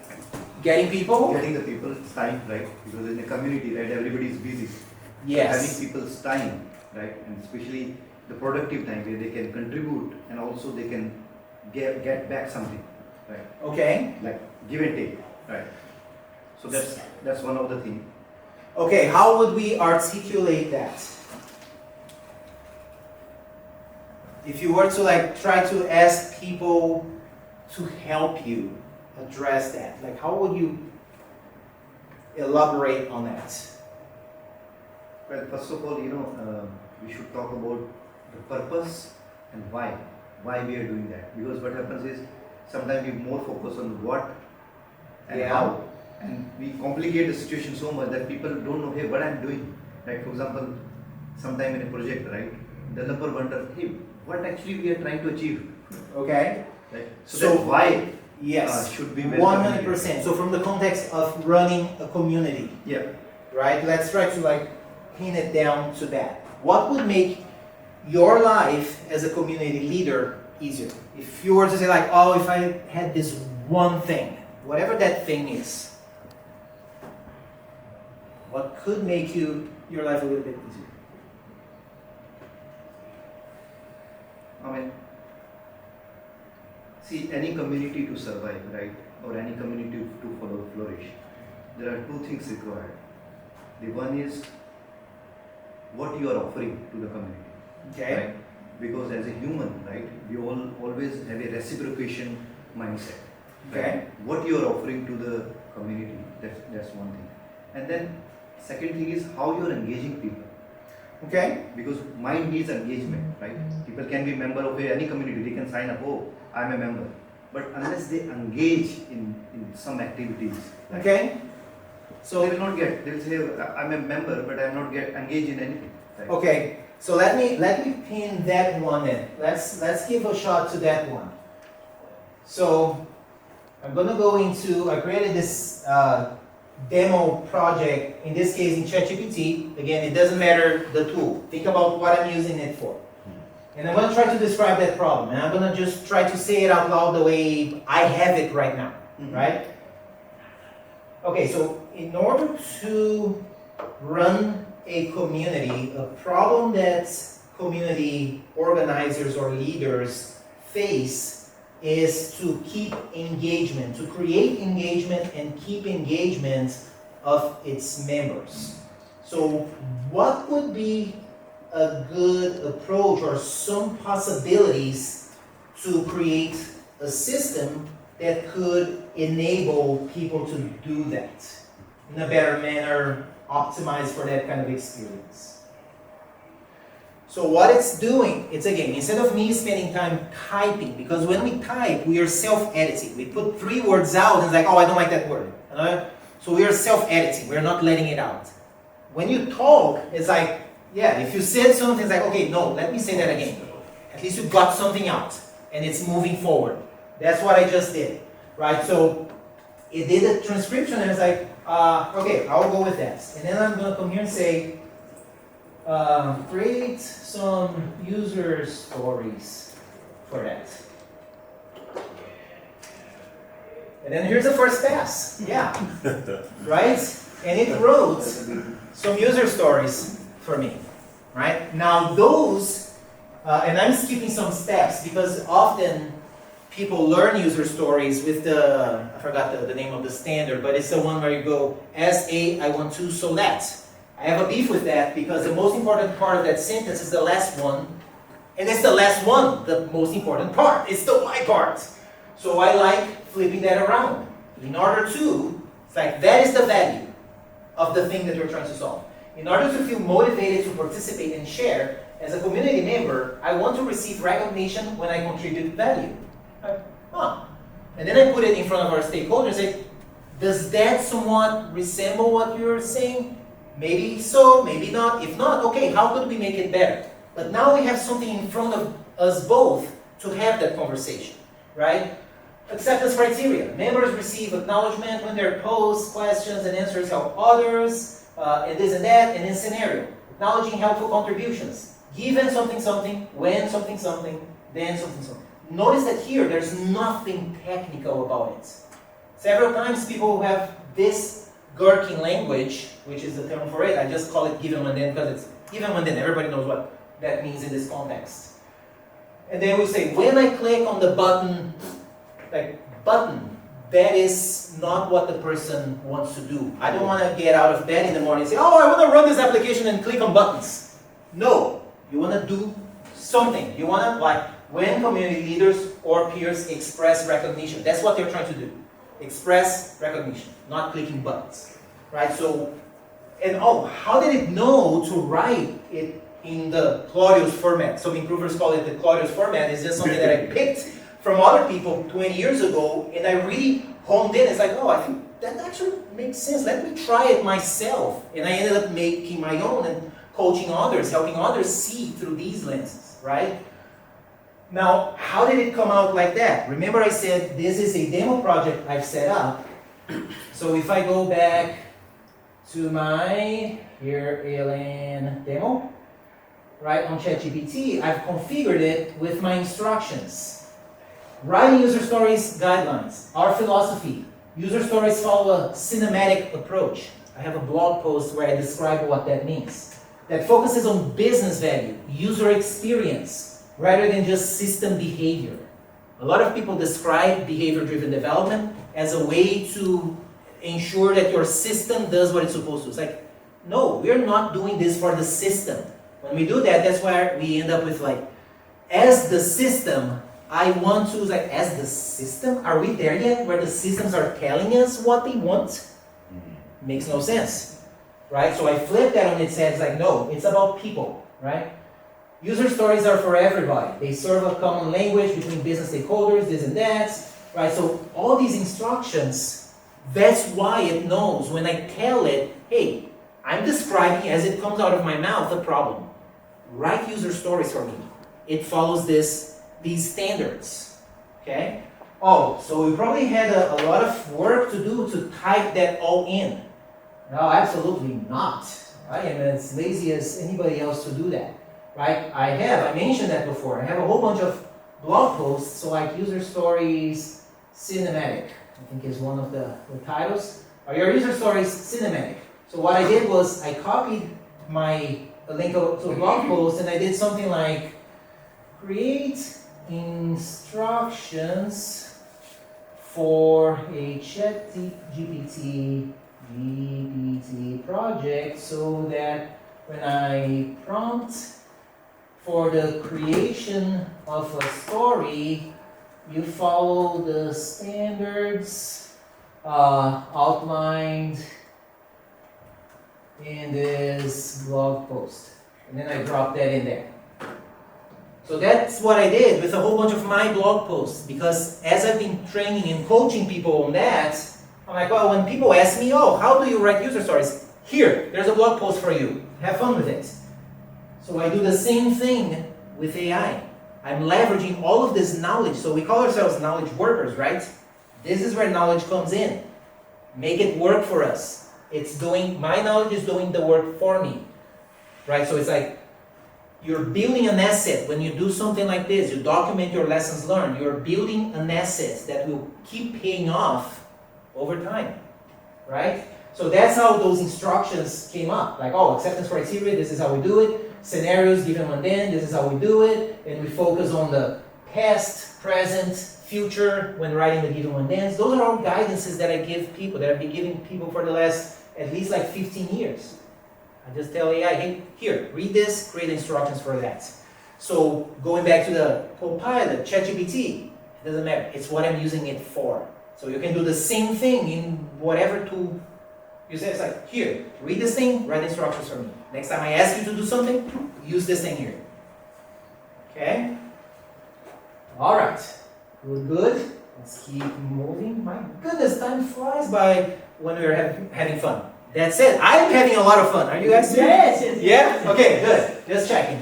Getting people? Getting the people's time, right? Because in the community, right, everybody is busy. Yes. Having people's time, right? And especially the productive time where they can contribute and also they can get back something, right? Okay. Like give and take, right? So that's one of the things. Okay, how would we articulate that? If you were to like try to ask people to help you address that, like how would you elaborate on that? Well, first of all, we should talk about the purpose and why we are doing that. Because what happens is sometimes we more focus on what and Yeah. how, And we complicate the situation so much that people don't know, hey, what I'm doing. Like for example, sometime in a project, right, developer wonder, hey, what actually we are trying to achieve. Okay. Right? So, So- that's why Yes. should be well 100%. So from the context of running a community, Yeah. right? Let's try to like pin it down to that. What would make your life as a community leader easier? If you were to say like, oh, if I had this one thing, whatever that thing is, what could make your life a little bit easier? I mean, see, any community to survive, right, or any community to flourish, there are two things required. The one is what you are offering to the community, Okay. right? Because as a human, right, we all always have a reciprocation mindset. Okay. Right? What you are offering to the community, that's one thing. And then second thing is how you are engaging people. Okay. Because mind needs engagement, right? People can be member of any community, they can sign up, oh, I'm a member. But unless they engage in some activities, right, Okay. so they will not get, they will say, I'm a member, but I'm not get engaged in anything. Right? Okay. So let me pin that one in. Let's give a shot to that one. So I'm gonna go into, I created this demo project, in this case in ChatGPT. Again, it doesn't matter the tool. Think about what I'm using it for. And I'm gonna try to describe that problem. And I'm gonna just try to say it out loud the way I have it right now, right? Okay, so in order to run a community, a problem that community organizers or leaders face is to keep engagement, to create engagement and keep engagement of its members. So what would be a good approach or some possibilities to create a system that could enable people to do that in a better manner, optimized for that kind of experience? So what it's doing, it's again, instead of me spending time typing, because when we type, we are self-editing. We put 3 words out and it's like, oh, I don't like that word. So we are self-editing, we're not letting it out. When you talk, it's like, yeah, if you said something, it's like, okay, no, let me say that again. At least you got something out and it's moving forward. That's what I just did, right? So it did a transcription and it's like, okay, I'll go with that. And then I'm gonna come here and say, create some user stories for that. And then here's the first pass, yeah, right? And it wrote some user stories for me, right? Now those, and I'm skipping some steps because often people learn user stories with the, I forgot the name of the standard, but it's the one where you go, as a, I want to, so that. I have a beef with that because the most important part of that sentence is the last one, and it's the last one, the most important part. It's the why part. So I like flipping that around. In order to, it's like that is the value of the thing that you're trying to solve. In order to feel motivated to participate and share, as a community member, I want to receive recognition when I contribute value. And then I put it in front of our stakeholders and say, does that somewhat resemble what you're saying? Maybe so, maybe not. If not, okay, how could we make it better? But now we have something in front of us both to have that conversation, right? Acceptance criteria. Members receive acknowledgement when their posts, questions, and answers help others, and this and that, and then scenario. Acknowledging helpful contributions. Given something something, when something something, then something something. Notice that here, there's nothing technical about it. Several times people who have this gherkin language, which is the term for it, I just call it given when then because it's given when then, everybody knows what that means in this context. And then we say, when I click on the button, like button, that is not what the person wants to do. I don't want to get out of bed in the morning and say, oh, I want to run this application and click on buttons. No, you want to do something. You want to, like, when community leaders or peers express recognition, that's what they're trying to do. Express recognition, not clicking buttons, right? So, and oh, how did it know to write it in the Claudio's format? Some improvers call it the Claudio's format. It's just something that I picked from other people 20 years ago, and I really honed in. It's like, oh, I think that actually makes sense. Let me try it myself. And I ended up making my own and coaching others, helping others see through these lenses, right? Now, how did it come out like that? Remember I said this is a demo project I've set up. So if I go back to my, here, ALN demo, right, on ChatGPT, I've configured it with my instructions. Writing user stories guidelines, our philosophy. User stories follow a cinematic approach. I have a blog post where I describe what that means. That focuses on business value, user experience, rather than just system behavior. A lot of people describe behavior-driven development as a way to ensure that your system does what it's supposed to. It's like, no, we're not doing this for the system. When we do that, that's where we end up with like, as the system, I want to, like, as the system, are we there yet where the systems are telling us what they want? Makes no sense, right? So I flip that on its head, it's like, no, it's about people, right? User stories are for everybody. They serve a common language between business stakeholders, this and that, right? So all these instructions, that's why it knows when I tell it, hey, I'm describing as it comes out of my mouth a problem. Write user stories for me. It follows these standards, okay? Oh, so we probably had a lot of work to do to type that all in. No, absolutely not. I am as lazy as anybody else to do that, right? I mentioned that before. I have a whole bunch of blog posts, so like user stories cinematic, I think is one of the titles. Are your user stories cinematic? So what I did was I copied a link to a blog post and I did something like create instructions for a ChatGPT project so that when I prompt for the creation of a story, you follow the standards outlined in this blog post. And then I drop that in there. So that's what I did with a whole bunch of my blog posts, because as I've been training and coaching people on that, I'm like, well, when people ask me, oh, how do you write user stories? Here, there's a blog post for you. Have fun with it. So I do the same thing with AI. I'm leveraging all of this knowledge. So we call ourselves knowledge workers, right? This is where knowledge comes in. Make it work for us. My knowledge is doing the work for me, right? So it's like, you're building an asset. When you do something like this, you document your lessons learned, you're building an asset that will keep paying off over time, right? So that's how those instructions came up. Like, oh, acceptance criteria, this is how we do it. Scenarios given and then, this is how we do it. And we focus on the past, present, future when writing the given and then. Those are all guidances that I give people, that I've been giving people for the last at least like 15 years. I just tell AI, hey, here, read this, create instructions for that. So going back to the Copilot, ChatGPT, it doesn't matter. It's what I'm using it for. So you can do the same thing in whatever tool you say. It's like, here, read this thing, write instructions for me. Next time I ask you to do something, use this thing here. Okay? All right. Good. Let's keep moving. My goodness, time flies by when we're having fun. That's it. I'm having a lot of fun. Are you guys too? Yes. Yeah? Okay, good. Just checking.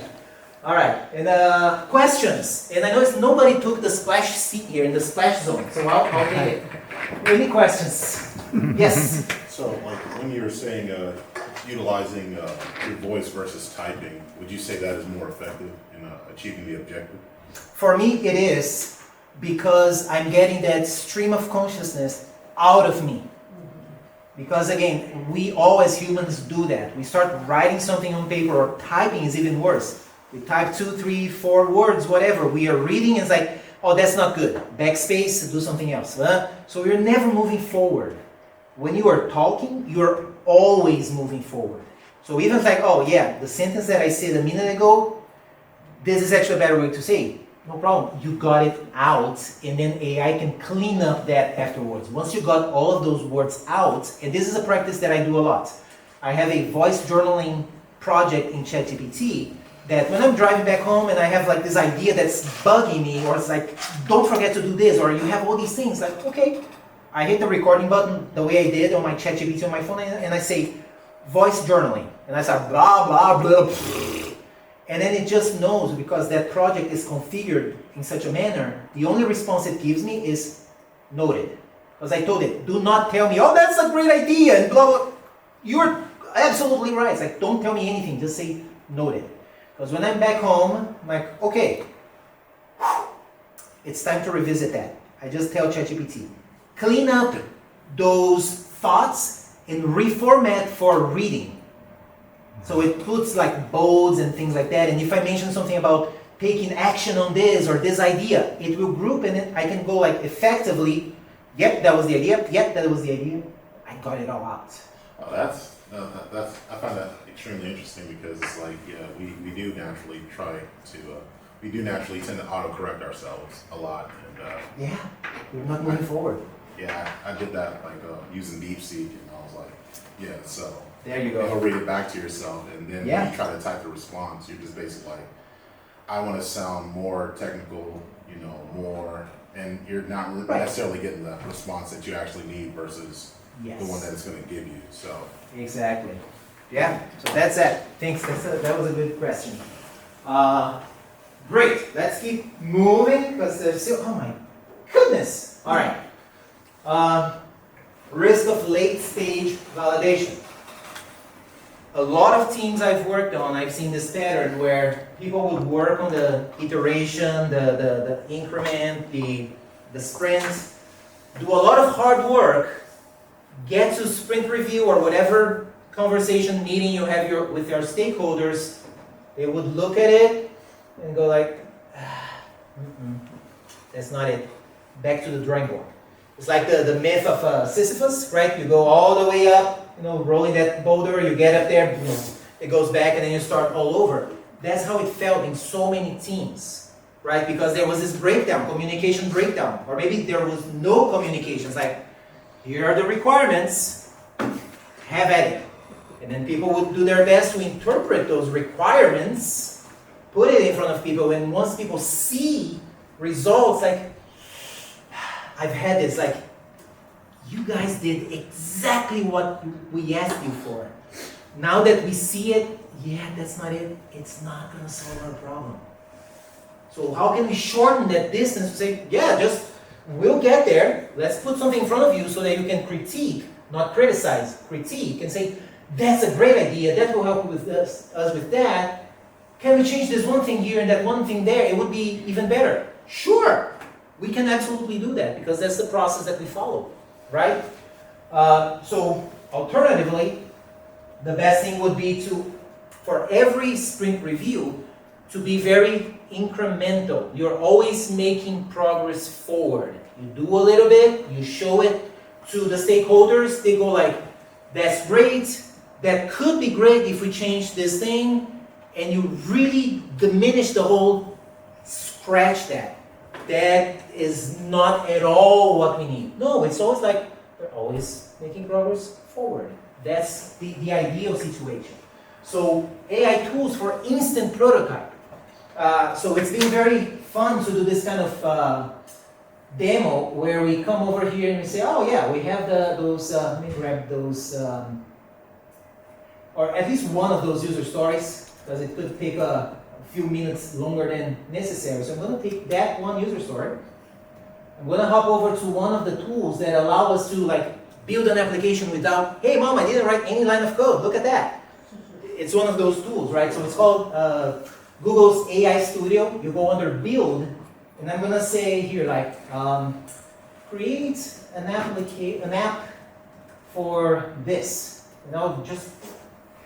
All right. And questions. And I noticed nobody took the splash seat here in the splash zone, so I'll take it. Any questions? Yes. So, like when you were saying utilizing your voice versus typing, would you say that is more effective in achieving the objective? For me, it is, because I'm getting that stream of consciousness out of me. Because again, we all as humans do that. We start writing something on paper, or typing is even worse. We type 2, 3, 4 words, whatever. We are reading and it's like, oh, that's not good. Backspace, do something else. So you're never moving forward. When you are talking, you're always moving forward. So even if like, oh yeah, the sentence that I said a minute ago, this is actually a better way to say it. No problem. You got it out, and then AI can clean up that afterwards. Once you got all of those words out, and this is a practice that I do a lot. I have a voice journaling project in ChatGPT that when I'm driving back home and I have like this idea that's bugging me, or it's like, don't forget to do this, or you have all these things, like, okay, I hit the recording button the way I did on my ChatGPT on my phone, and I say, voice journaling, and I say, blah, blah, blah, and then it just knows, because that project is configured in such a manner, the only response it gives me is noted. Because I told it, do not tell me, oh, that's a great idea, and blah, blah. You're absolutely right. It's like, don't tell me anything, just say noted. Because when I'm back home, I'm like, okay, it's time to revisit that. I just tell ChatGPT, clean up those thoughts and reformat for reading. So it puts like bolds and things like that. And if I mention something about taking action on this or this idea, it will group, and then I can go like effectively, yep, that was the idea, yep, that was the idea. I got it all out. Oh, that's I find that extremely interesting, because it's like, yeah, we do naturally we do naturally tend to autocorrect ourselves a lot, and Yeah, we're not moving forward. yeah, I did that like using DeepSeek, and I was like, yeah, so There you you'll go. read it back to yourself, and then Yeah. when you try to type the response, you're just basically like, I want to sound more technical, more, and you're not Right. necessarily getting the response that you actually need versus Yes. the one that it's going to give you. So Exactly. Yeah, so that's it. Thanks, that was a good question. Great, let's keep moving, because there's still, oh my goodness. All right. Risk of late stage validation. A lot of teams I've worked on, I've seen this pattern where people would work on the iteration, the increment, the sprint, do a lot of hard work, get to sprint review or whatever conversation meeting you have with your stakeholders, they would look at it and go like, that's not it. Back to the drawing board. It's like the myth of Sisyphus, right? You go all the way up, rolling that boulder, you get up there, it goes back, and then you start all over. That's how it felt in so many teams, right? Because there was this breakdown, communication breakdown, or maybe there was no communications, like, here are the requirements, have at it. And then people would do their best to interpret those requirements, put it in front of people, and once people see results, like, I've had this, like, you guys did exactly what we asked you for. Now that we see it, yeah, that's not it. It's not going to solve our problem. So how can we shorten that distance to say, yeah, we'll get there. Let's put something in front of you so that you can critique, not criticize, critique, and say, that's a great idea. That will help with us with that. Can we change this one thing here and that one thing there? It would be even better. Sure, we can absolutely do that, because that's the process that we follow, right? So alternatively, the best thing would be for every sprint review, to be very incremental. You're always making progress forward. You do a little bit, you show it to the stakeholders, they go like, that's great, that could be great if we change this thing, and you really diminish the whole, scratch that. That is not at all what we need. No, it's always like, we're always making progress forward. That's the ideal situation. So AI tools for instant prototype. So it's been very fun to do this kind of demo where we come over here and we say, oh yeah, we have those, let me grab those, or at least one of those user stories, because it could take a few minutes longer than necessary. So I'm going to take that one user story. I'm going to hop over to one of the tools that allow us to like build an application without, hey mom, I didn't write any line of code, look at that. It's one of those tools, right? So it's called Google's AI Studio. You go under build, and I'm gonna say here like, create an app for this. And I'll just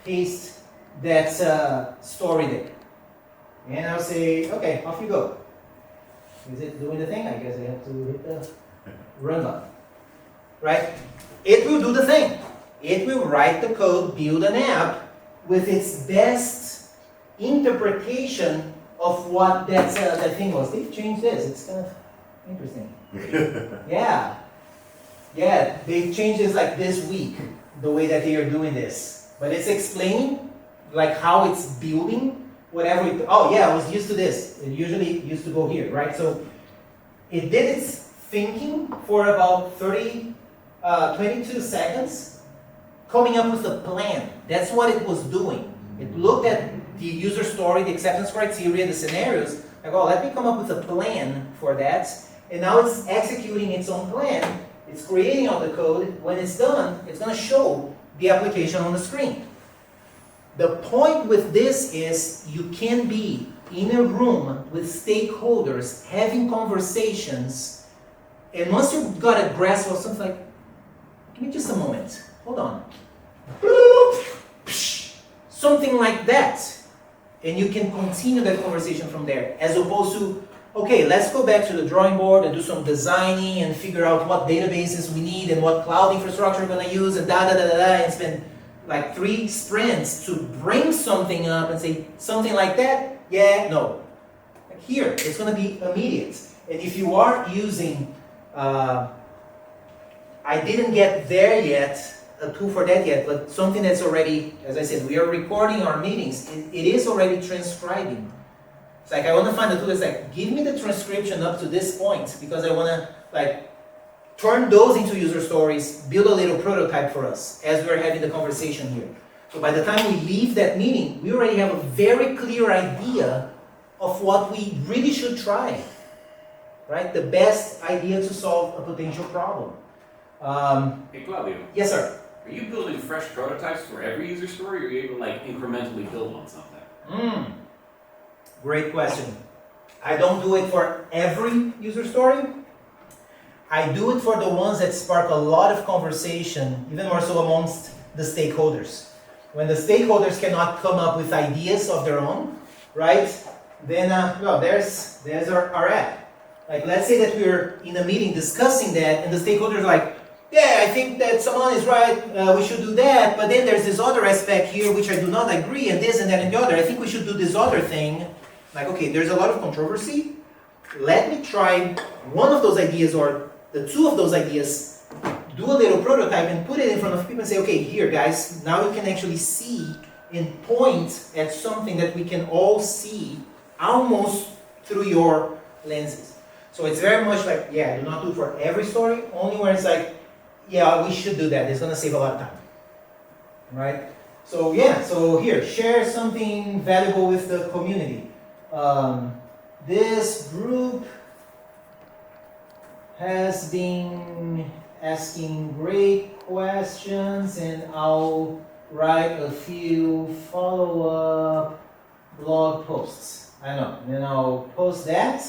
paste that story there. And I'll say, okay, off you go. Is it doing the thing? I guess I have to hit the run button. Right? It will do the thing. It will write the code, build an app with its best interpretation of what that thing was. They've changed this. It's kind of interesting. Yeah. Yeah, they changed this like this week, the way that they are doing this. But it's explaining like how it's building whatever it, oh yeah, I was used to this. It usually used to go here, right? So it did its thinking for about 22 seconds, coming up with a plan. That's what it was doing. It looked at the user story, the acceptance criteria, the scenarios, like, oh, let me come up with a plan for that. And now it's executing its own plan. It's creating all the code. When it's done, it's going to show the application on the screen. The point with this is you can be in a room with stakeholders having conversations, and once you've got a grasp of something, like, give me just a moment, hold on. Something like that. And you can continue that conversation from there, as opposed to, okay, let's go back to the drawing board and do some designing and figure out what databases we need and what cloud infrastructure we're going to use and and spend like 3 sprints to bring something up and say something like that. Yeah, no. Like here, it's going to be immediate. And if you are using, I didn't get there yet, a tool for that yet, but something that's already, as I said, we are recording our meetings. It is already transcribing. It's like I want to find a tool that's like, give me the transcription up to this point, because I want to like turn those into user stories, build a little prototype for us as we're having the conversation here. So by the time we leave that meeting, we already have a very clear idea of what we really should try, right? The best idea to solve a potential problem. Hey Claudio, Yes, sir. are you building fresh prototypes for every user story, or are you able to like incrementally build on something? Great question. I don't do it for every user story. I do it for the ones that spark a lot of conversation, even more so amongst the stakeholders. When the stakeholders cannot come up with ideas of their own, right? Then, well, there's our app. Like, let's say that we're in a meeting discussing that, and the stakeholders are like, yeah, I think that someone is right, we should do that, but then there's this other aspect here which I do not agree, and this and that and the other. I think we should do this other thing. Like, okay, there's a lot of controversy. Let me try one of those ideas or the 2 of those ideas, do a little prototype and put it in front of people and say, okay, here guys, now you can actually see and point at something that we can all see almost through your lenses. So it's very much like, yeah, do not do for every story, only where it's like, yeah, we should do that. It's going to save a lot of time, right? So yeah, so here, share something valuable with the community. This group has been asking great questions, and I'll write a few follow-up blog posts. I know, and then I'll post that,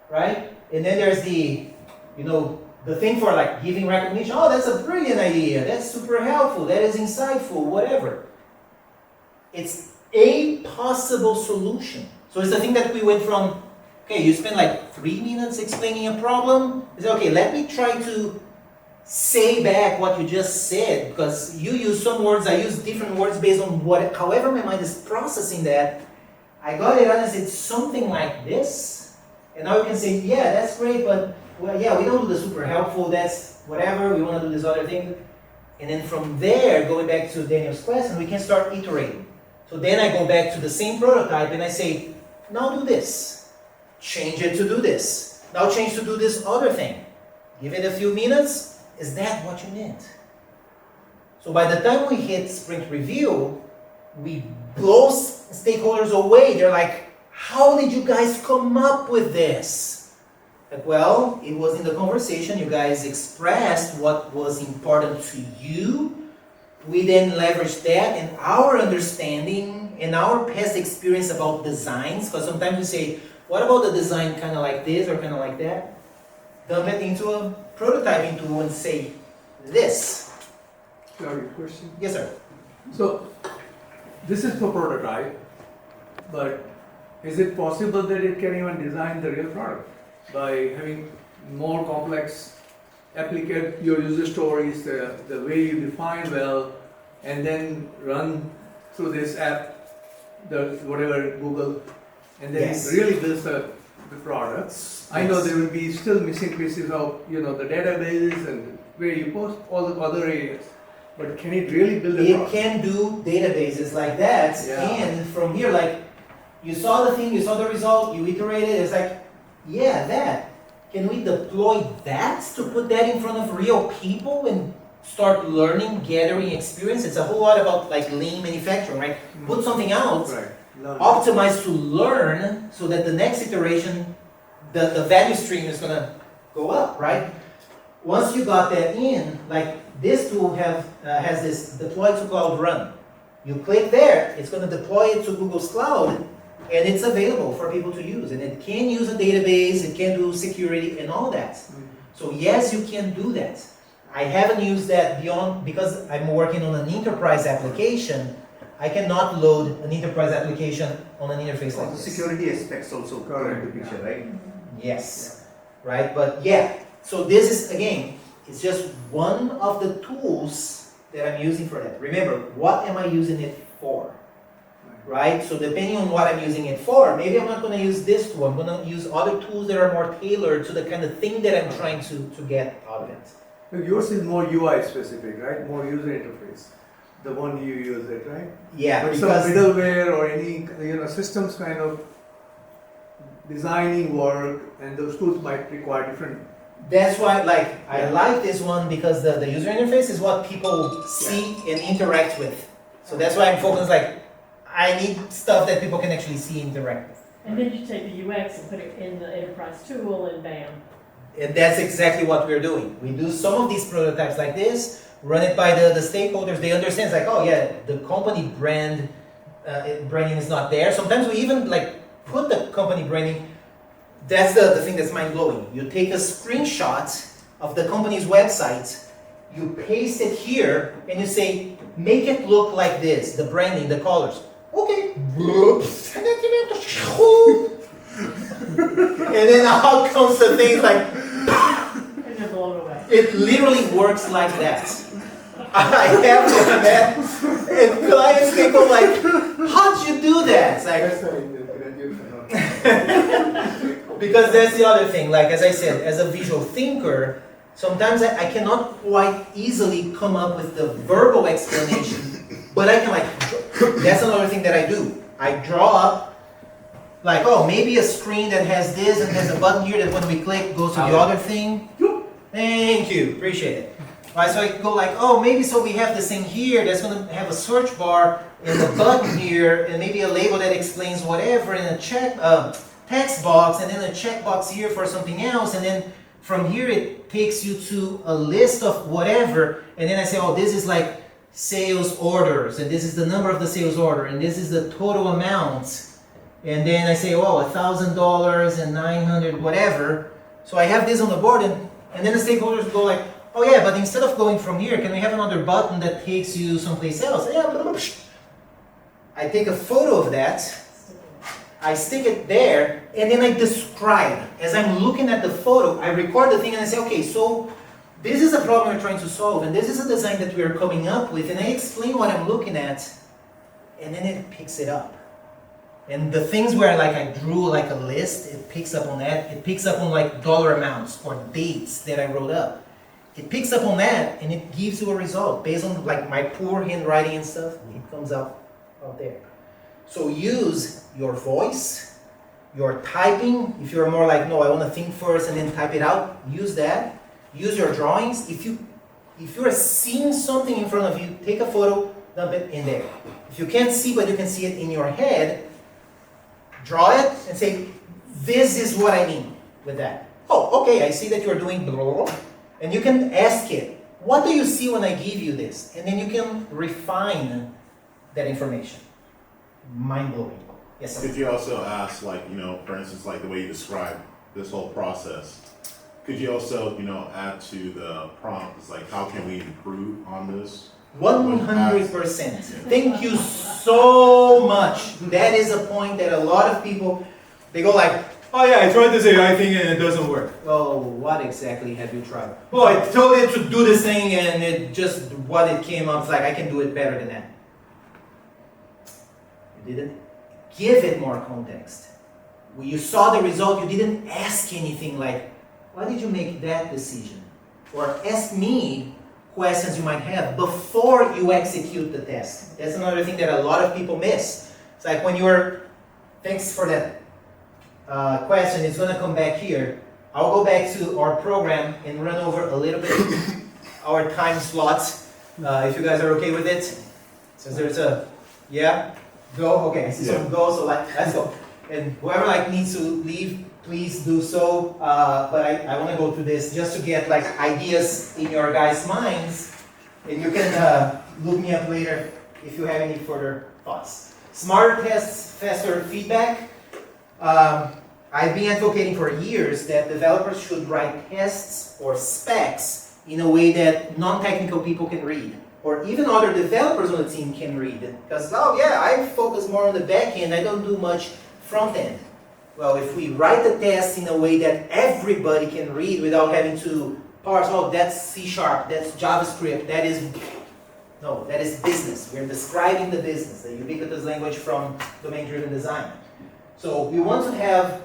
right? And then there's the, the thing for like giving recognition. Oh, that's a brilliant idea. That's super helpful. That is insightful, whatever. It's a possible solution. So it's the thing that we went from, okay, you spend like 3 minutes explaining a problem. It's okay, let me try to say back what you just said, because you use some words, I use different words based on however my mind is processing that. I got it and I said something like this, and now you can say, yeah, that's great, but well, yeah, we don't do the super helpful, that's whatever, we want to do this other thing. And then from there, going back to Daniel's question, we can start iterating. So then I go back to the same prototype and I say, now do this. Change it to do this. Now change to do this other thing. Give it a few minutes. Is that what you meant? So by the time we hit sprint review, we blow stakeholders away. They're like, how did you guys come up with this? Like, well, it was in the conversation. You guys expressed what was important to you. We then leveraged that and our understanding and our past experience about designs, because sometimes we say, what about the design kind of like this or kind of like that? Dump it into a prototyping tool and say this. Sorry, question. Yes, sir. So, this is for prototype, but is it possible that it can even design the real product by having more complex, applicate your user stories, the way you define well, and then run through this app, whatever Google, and then Yes. it really builds the product. I know there will be still missing pieces of the database and where you post all the other areas. But can it really build a It product? can do databases like that, Yeah. and from here, like, You saw the thing, you saw the result, you iterated, it's like, yeah, that. Can we deploy that to put that in front of real people and start learning, gathering experience? It's a whole lot about like lean manufacturing, right? Put something out, Right. Learn. optimize to learn so that the next iteration, the value stream is gonna go up, right? Once you got that in, like this tool has this deploy to cloud run. You click there, it's gonna deploy it to Google's cloud, and it's available for people to use. And it can use a database, it can do security and all that. So yes, you can do that. I haven't used that beyond, because I'm working on an enterprise application, I cannot load an enterprise application on an interface like The this. security aspects also come into picture, right? Yes, right, but yeah, so this is, again, it's just one of the tools that I'm using for that. Remember, what am I using it for? Right, so depending on what I'm using it for, maybe I'm not gonna use this tool, I'm gonna use other tools that are more tailored to the kind of thing that I'm trying to get out of it. Look, yours is more UI specific, right? More user interface. The one you use it, right? Yeah, But some because middleware or any systems kind of designing work, and those tools might require different. that's why, like, I like this one because the user interface is what people see and interact with. So that's why I'm focused, like, I need stuff that people can actually see and interact with. And then you take the UX and put it in the enterprise tool and bam. And that's exactly what we're doing. We do some of these prototypes like this, run it by the stakeholders. They understand, it's like, oh yeah, the company branding is not there. Sometimes we even like put the company branding. That's the thing that's mind blowing. You take a screenshot of the company's website, you paste it here, and you say, make it look like this, the branding, the colors. Okay. And then out comes the thing like, And they're blown away. it literally works like that. I have done that, and clients they go like, how'd you do that? It's like, because that's the other thing, like as I said, as a visual thinker, sometimes I cannot quite easily come up with the verbal explanation, but I can like, that's another thing that I do. I draw up, like, oh, maybe a screen that has this and has a button here that when we click goes to the other thing. Thank you, appreciate it. Right, so I go like, oh, maybe so we have this thing here that's gonna have a search bar and a button here and maybe a label that explains whatever and a text box and then a checkbox here for something else, and then from here it takes you to a list of whatever, and then I say, oh, this is like sales orders, and this is the number of the sales order, and this is the total amount, and then I say, oh, $1,000 and 900 whatever. So I have this on the board, and then the stakeholders go like, oh yeah, but instead of going from here, can we have another button that takes you someplace else? Yeah, blah, blah, blah. I take a photo of that, I stick it there, and then I describe. As I'm looking at the photo, I record the thing and I say, okay, so this is a problem we're trying to solve, and this is a design that we are coming up with, and I explain what I'm looking at, and then it picks it up. And the things where like I drew like a list, it picks up on that. It picks up on like dollar amounts or dates that I wrote up. It picks up on that and it gives you a result based on like my poor handwriting and stuff. It comes out there. So use your voice, your typing. If you're more like, no, I want to think first and then type it out, use that. Use your drawings. If you're seeing something in front of you, take a photo, dump it in there. If you can't see but you can see it in your head, draw it and say, this is what I mean with that. Oh, okay, I see that you're doing blah, blah, blah. And you can ask it, what do you see when I give you this? And then you can refine that information. Mind-blowing. Yes, sir. Could you also ask, like, for instance, like the way you describe this whole process, could you also, add to the prompt, it's like, how can we improve on this? 100%. Thank you so much. That is a point that a lot of people, they go like, oh yeah, I tried this AI thing and it doesn't work. Oh, what exactly have you tried? Oh, I told it to do this thing and it just, what it came up, it's like, I can do it better than that. You didn't give it more context. When you saw the result, you didn't ask anything like, why did you make that decision? Or ask me questions you might have before you execute the test. That's another thing that a lot of people miss. It's like when you're thanks for that question. It's gonna come back here. I'll go back to our program and run over a little bit our time slots, if you guys are okay with it. Since there's a, yeah, go, okay, I see some go, so let's go. And whoever needs to leave, please do so. But I want to go through this just to get ideas in your guys' minds, and you can look me up later if you have any further thoughts. Smarter tests, faster feedback. I've been advocating for years that developers should write tests or specs in a way that non-technical people can read, or even other developers on the team can read. Because, oh yeah, I focus more on the back end, I don't do much front end. Well, if we write the test in a way that everybody can read without having to parse, oh, that's C#, that's JavaScript, that is business. We're describing the business, the ubiquitous language from domain-driven design. So we want to have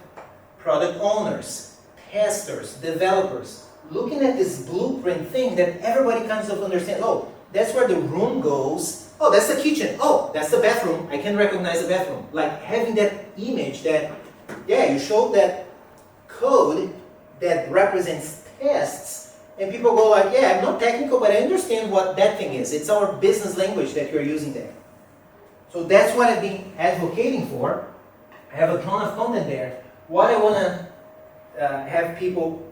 product owners, testers, developers, looking at this blueprint thing that everybody kind of understands. Oh, that's where the room goes. Oh, that's the kitchen. Oh, that's the bathroom. I can recognize the bathroom. Like having that image that, yeah, you showed that code that represents tests, and people go like, yeah, I'm not technical, but I understand what that thing is. It's our business language that you're using there. So that's what I've been advocating for. I have a ton of content there. What I want to have people,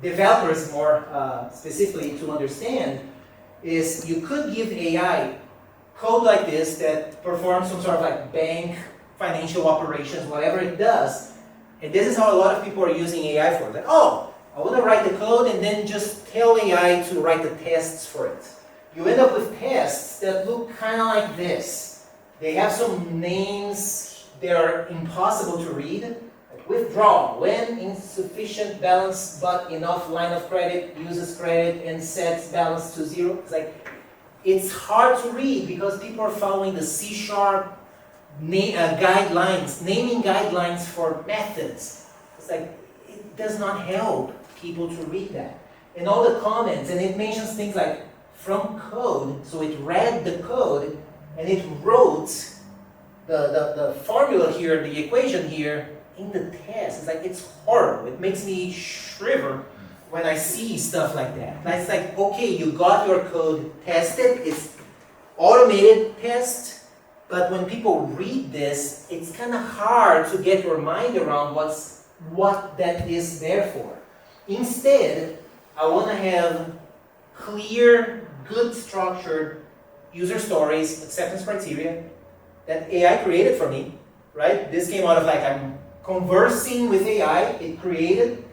developers more specifically, to understand is you could give AI code like this that performs some sort of bank, financial operations, whatever it does. And this is how a lot of people are using AI for. Like, oh, I want to write the code and then just tell AI to write the tests for it. You end up with tests that look kind of like this. They have some names that are impossible to read. Like withdraw, when insufficient balance but enough line of credit, uses credit and sets balance to 0. It's it's hard to read because people are following the C# guidelines, naming guidelines for methods. It's it does not help people to read that. And all the comments, and it mentions things like from code, so it read the code and it wrote the formula here, the equation here, in the test. It's it's horrible. It makes me shiver when I see stuff like that. It's okay, you got your code tested, it's automated test, but when people read this, it's kind of hard to get your mind around what that is there for. Instead, I want to have clear, good structured user stories, acceptance criteria that AI created for me, right? This came out of I'm conversing with AI, it created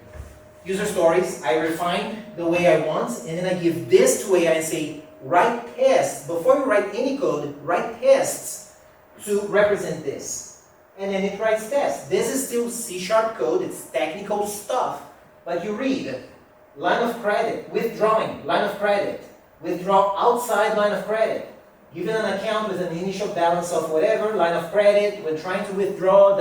user stories, I refine the way I want, and then I give this to AI and say, write tests. Before you write any code, write tests to represent this. And then it writes tests. This is still C# code, it's technical stuff, but you read, line of credit, withdrawing, line of credit, withdraw outside line of credit, given an account with an initial balance of whatever, line of credit, when trying to withdraw,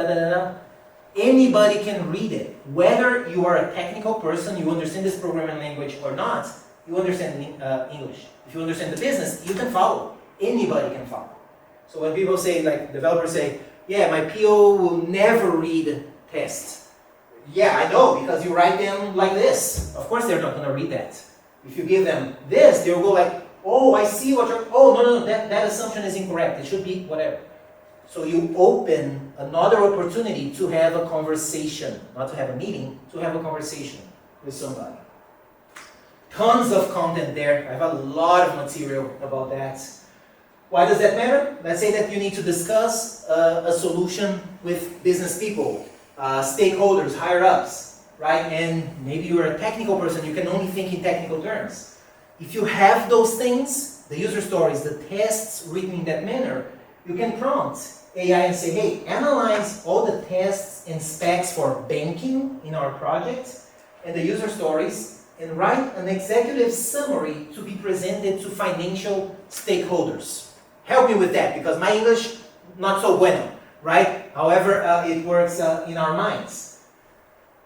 Anybody can read it. Whether you are a technical person, you understand this programming language or not, you understand English. If you understand the business, you can follow. Anybody can follow. So when people say, developers say, yeah, my PO will never read tests. Yeah, I know, because you write them like this. Of course they're not going to read that. If you give them this, they'll go oh, I see what you're, oh, no, that assumption is incorrect. It should be whatever. So you open another opportunity to have a conversation, not to have a meeting, to have a conversation with somebody. Tons of content there. I have a lot of material about that. Why does that matter? Let's say that you need to discuss a solution with business people, stakeholders, higher ups, right? And maybe you're a technical person, you can only think in technical terms. If you have those things, the user stories, the tests written in that manner, you can prompt AI and say, hey, analyze all the tests and specs for banking in our project and the user stories and write an executive summary to be presented to financial stakeholders. Help me with that because my English, not so bueno, right? However, it works in our minds.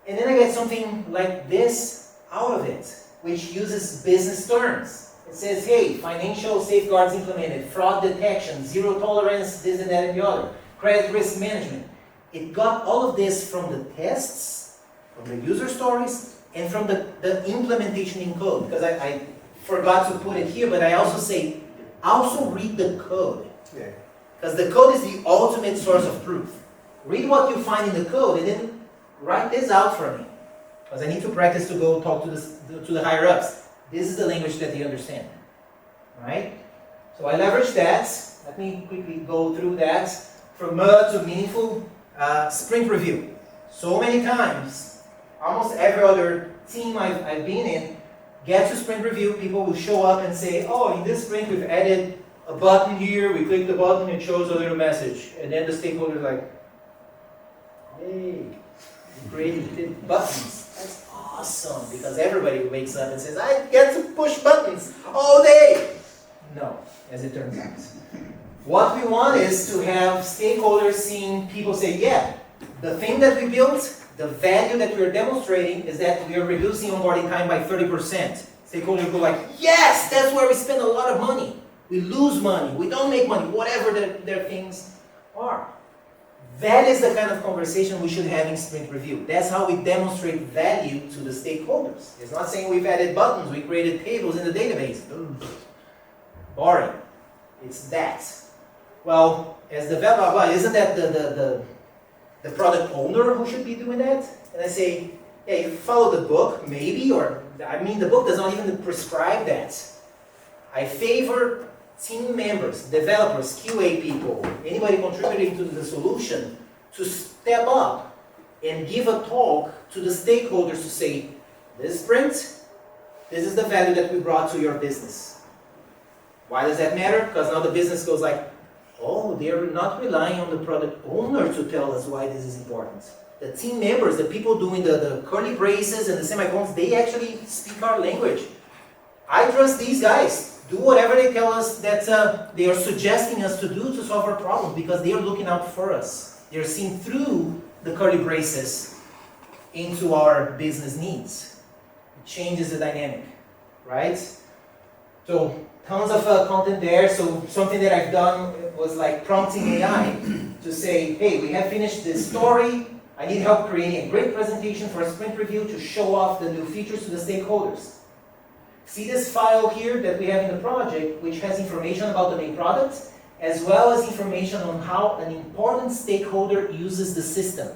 And then I get something like this out of it, which uses business terms. It says, hey, financial safeguards implemented, fraud detection, zero tolerance, this and that and the other, credit risk management. it got all of this from the tests, from the user stories, and from the implementation in code. Because I forgot to put it here, but I also say, also read the code. Because the code is the ultimate source of proof. Read what you find in the code and then write this out for me. Because I need to practice to go talk to the higher ups. This is the language that they understand. Right? So I leverage that. Let me quickly go through that. From mud to meaningful sprint review. So many times, almost every other team I've been in, get to sprint review, people will show up and say, oh, in this sprint we've added a button here, we click the button, it shows a little message. And then the stakeholder is like, hey, you created buttons. That's awesome, because everybody wakes up and says, I get to push buttons all day. No, as it turns out. What we want is to have stakeholders seeing people say, yeah, the thing that we built, the value that we're demonstrating is that we are reducing onboarding time by 30%. Stakeholders go like, yes, that's where we spend a lot of money. We lose money, we don't make money, whatever their things are. That is the kind of conversation we should have in sprint review. That's how we demonstrate value to the stakeholders. It's not saying we've added buttons, we created tables in the database. Boring. It's that. Well, as developer, isn't that the product owner who should be doing that? And I say, yeah, you follow the book, maybe, or, I mean, the book does not even prescribe that. I favor team members, developers, QA people, anybody contributing to the solution, to step up and give a talk to the stakeholders to say, this sprint, this is the value that we brought to your business. Why does that matter? Because now the business goes like, oh, they're not relying on the product owner to tell us why this is important. The team members, the people doing the curly braces and the semicolons, they actually speak our language. I trust these guys. Do whatever they tell us that they are suggesting us to do to solve our problem, because they are looking out for us. They're seeing through the curly braces into our business needs. It changes the dynamic, right? So tons of content there. So something that I've done was like prompting AI to say, hey, we have finished this story. I need help creating a great presentation for a sprint review to show off the new features to the stakeholders. See this file here that we have in the project, which has information about the main product, as well as information on how an important stakeholder uses the system.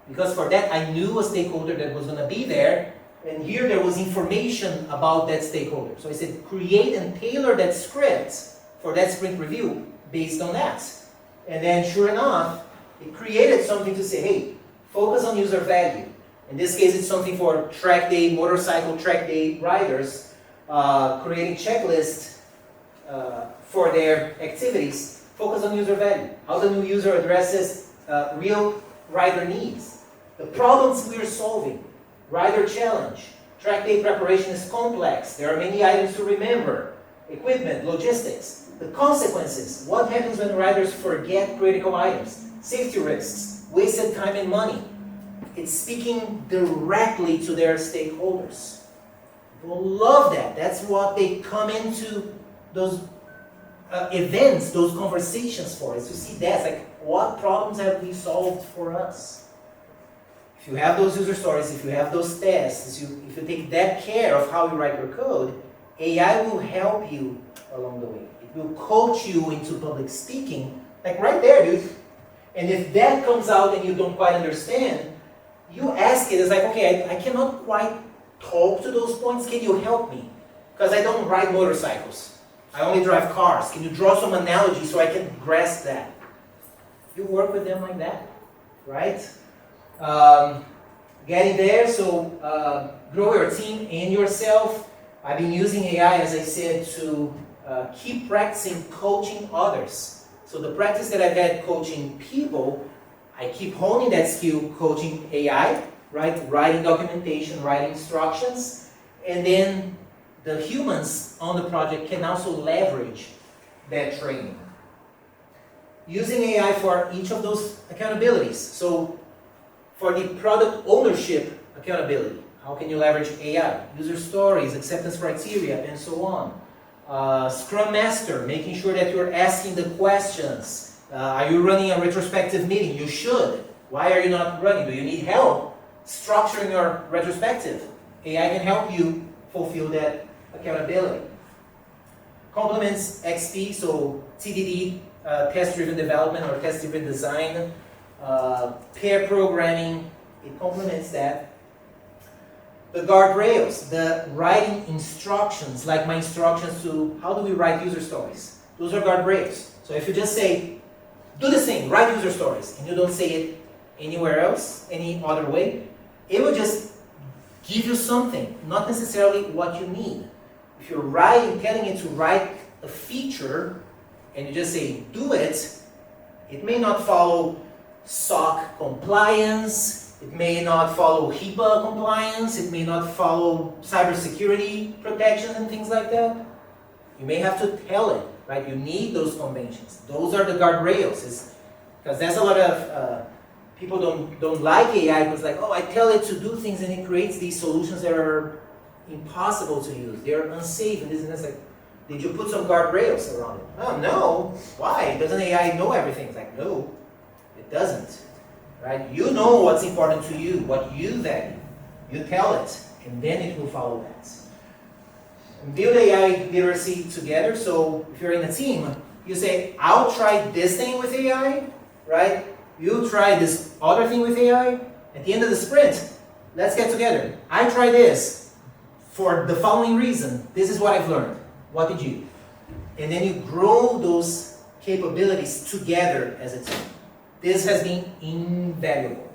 Because for that, I knew a stakeholder that was going to be there, and here there was information about that stakeholder. So I said, create and tailor that script for that sprint review based on that. And then sure enough, it created something to say, hey, focus on user value. In this case, it's something for track day, motorcycle track day riders, creating checklists for their activities. Focus on user value. How the new user addresses real rider needs. The problems we are solving. Rider challenge. Track day preparation is complex. There are many items to remember. Equipment, logistics. The consequences. What happens when riders forget critical items? Safety risks. Wasted time and money. It's speaking directly to their stakeholders. People love that. That's what they come into those events, those conversations for, is to see that. It's like, what problems have we solved for us? If you have those user stories, if you have those tests, if you take that care of how you write your code, AI will help you along the way. It will coach you into public speaking, like right there, dude. And if that comes out and you don't quite understand, you ask it. It's like, okay, I cannot quite talk to those points. Can you help me? Because I don't ride motorcycles. I only drive cars. Can you draw some analogy so I can grasp that? You work with them like that, right? Getting there, so grow your team and yourself. I've been using AI, as I said, to keep practicing coaching others. So the practice that I've had coaching people, I keep honing that skill coaching AI, right? Writing documentation, writing instructions, and then the humans on the project can also leverage that training. Using AI for each of those accountabilities. So for the product ownership accountability, how can you leverage AI? User stories, acceptance criteria, and so on. Scrum Master, making sure that you're asking the questions. Are you running a retrospective meeting? You should. Why are you not running? Do you need help structuring your retrospective? AI can help you fulfill that accountability. Complements XP, so TDD, test-driven development or test-driven design, pair programming, it complements that. The guardrails, the writing instructions, like my instructions to how do we write user stories. Those are guardrails. So if you just say, do this thing, write user stories, and you don't say it anywhere else, any other way, it will just give you something, not necessarily what you need. If you're telling it to write a feature, and you just say, do it, it may not follow SOC compliance, it may not follow HIPAA compliance, it may not follow cybersecurity protection and things like that. You may have to tell it, right? You need those conventions. Those are the guardrails, because that's a lot of people don't like AI because like, oh, I tell it to do things and it creates these solutions that are impossible to use. They're unsafe and this and that. Like, did you put some guardrails around it? Oh no. Why? Doesn't AI know everything? It's like, no, it doesn't. Right? You know what's important to you, what you value. You tell it, and then it will follow that. And build AI literacy together. So if you're in a team, you say, I'll try this thing with AI, right? You try this other thing with AI. At the end of the sprint, let's get together. I try this for the following reason. This is what I've learned. What did you? And then you grow those capabilities together as a team. This has been invaluable.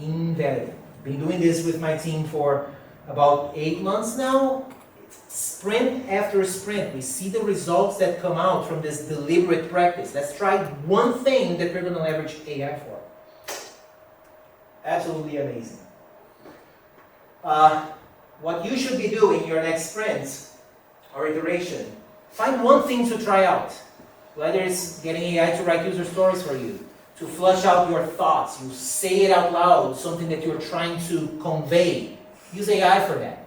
Invaluable. Been doing this with my team for about 8 months now. Sprint after sprint, we see the results that come out from this deliberate practice. Let's try one thing that we're going to leverage AI for. Absolutely amazing. What you should be doing your next sprint or iteration, find one thing to try out. Whether it's getting AI to write user stories for you, to flush out your thoughts, you say it out loud, something that you're trying to convey. Use AI for that.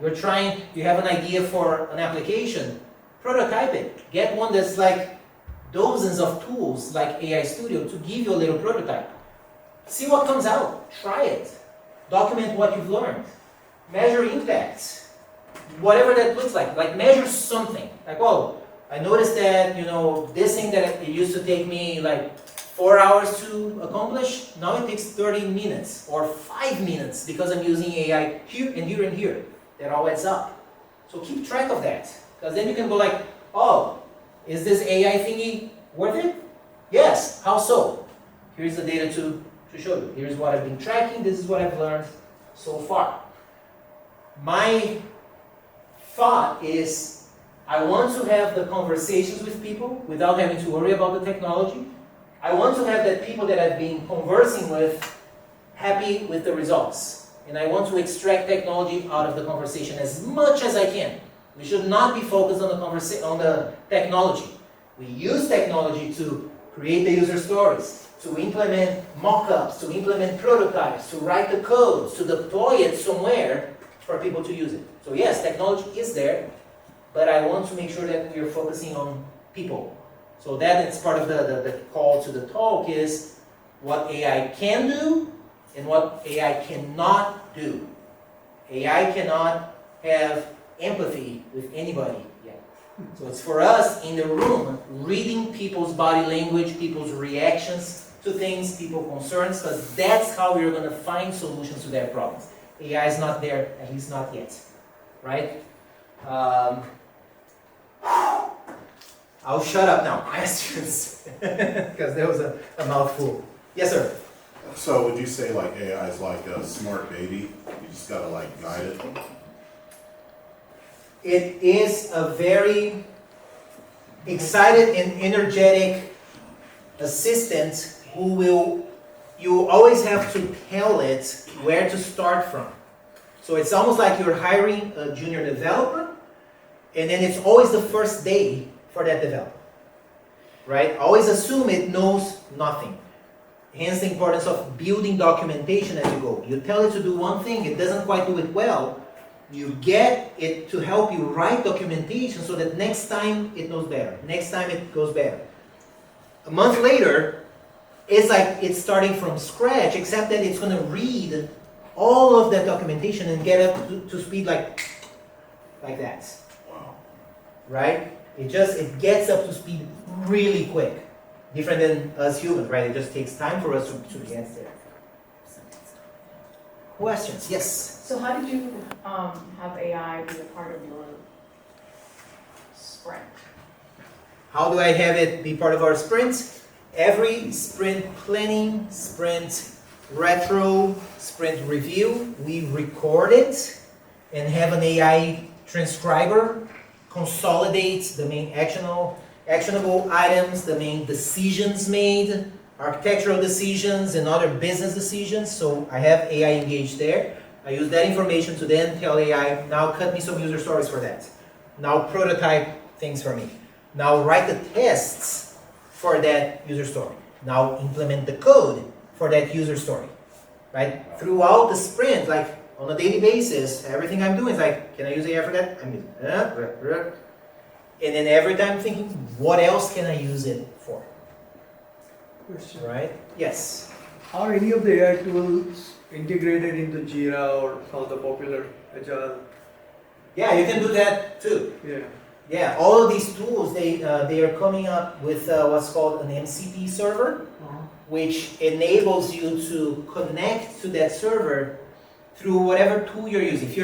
You have an idea for an application, prototype it. Get one that's like dozens of tools like AI Studio to give you a little prototype. See what comes out. Try it. Document what you've learned. Measure impact. Whatever that looks like. Like measure something. Like, oh, I noticed that, this thing that it used to take me like 4 hours to accomplish, now it takes 30 minutes or 5 minutes because I'm using AI here and here and here. That all adds up. So keep track of that. Because then you can go like, oh, is this AI thingy worth it? Yes. How so? Here's the data to show you. Here's what I've been tracking. This is what I've learned so far. My thought is I want to have the conversations with people without having to worry about the technology. I want to have the people that I've been conversing with happy with the results. And I want to extract technology out of the conversation as much as I can. We should not be focused on the technology. We use technology to create the user stories, to implement mock-ups, to implement prototypes, to write the codes, to deploy it somewhere for people to use it. So yes, technology is there, but I want to make sure that we are focusing on people. So that is part of the call to the talk is what AI can do and what AI cannot do. AI cannot have empathy with anybody yet. So it's for us in the room, reading people's body language, people's reactions to things, people's concerns, because that's how we're going to find solutions to their problems. AI is not there, at least not yet. Right? I'll shut up now. Questions? Because there was a mouthful. Yes, sir. So would you say like AI is like a smart baby? You just gotta like guide it? It is a very excited and energetic assistant you always have to tell it where to start from. So it's almost like you're hiring a junior developer, and then it's always the first day for that developer, right? Always assume it knows nothing. Hence the importance of building documentation as you go. You tell it to do one thing, it doesn't quite do it well, you get it to help you write documentation so that next time it knows better. Next time it goes better. A month later, it's like it's starting from scratch, except that it's gonna read all of that documentation and get up to speed like that, Wow. right? It gets up to speed really quick. Different than us humans, right? It just takes time for us to get there. Questions? Yes. So how did you have AI be a part of your sprint? How do I have it be part of our sprint? Every sprint planning, sprint retro, sprint review, we record it and have an AI transcriber consolidate the main actionable items, the main decisions made, architectural decisions and other business decisions. So I have AI engaged there. I use that information to then tell AI, now cut me some user stories for that. Now prototype things for me. Now write the tests for that user story. Now implement the code for that user story. Right? Throughout the sprint, like on a daily basis, everything I'm doing is like, can I use AI for that? I'm using it. And then every time thinking, what else can I use it for? Question. Right? Yes. Are any of the AI tools integrated into Jira or all the popular Agile? Yeah, you can do that too. Yeah. Yeah, all of these tools, they are coming up with what's called an MCP server, which enables you to connect to that server through whatever tool you're using. If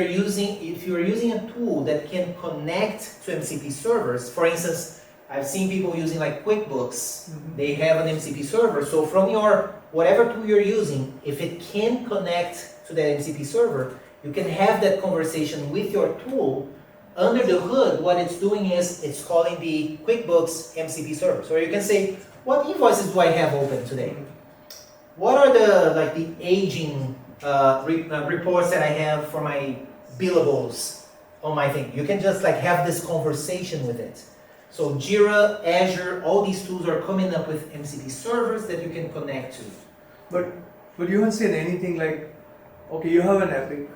you're using a tool that can connect to MCP servers, for instance, I've seen people using like QuickBooks, they have an MCP server. So from your whatever tool you're using, if it can connect to that MCP server, you can have that conversation with your tool. Under the hood, what it's doing is it's calling the QuickBooks MCP server. So you can say, what invoices do I have open today? What are the aging reports that I have for my billables on my thing? You can just have this conversation with it. So Jira, Azure, all these tools are coming up with MCP servers that you can connect to. But you haven't said anything like, okay, you have an epic,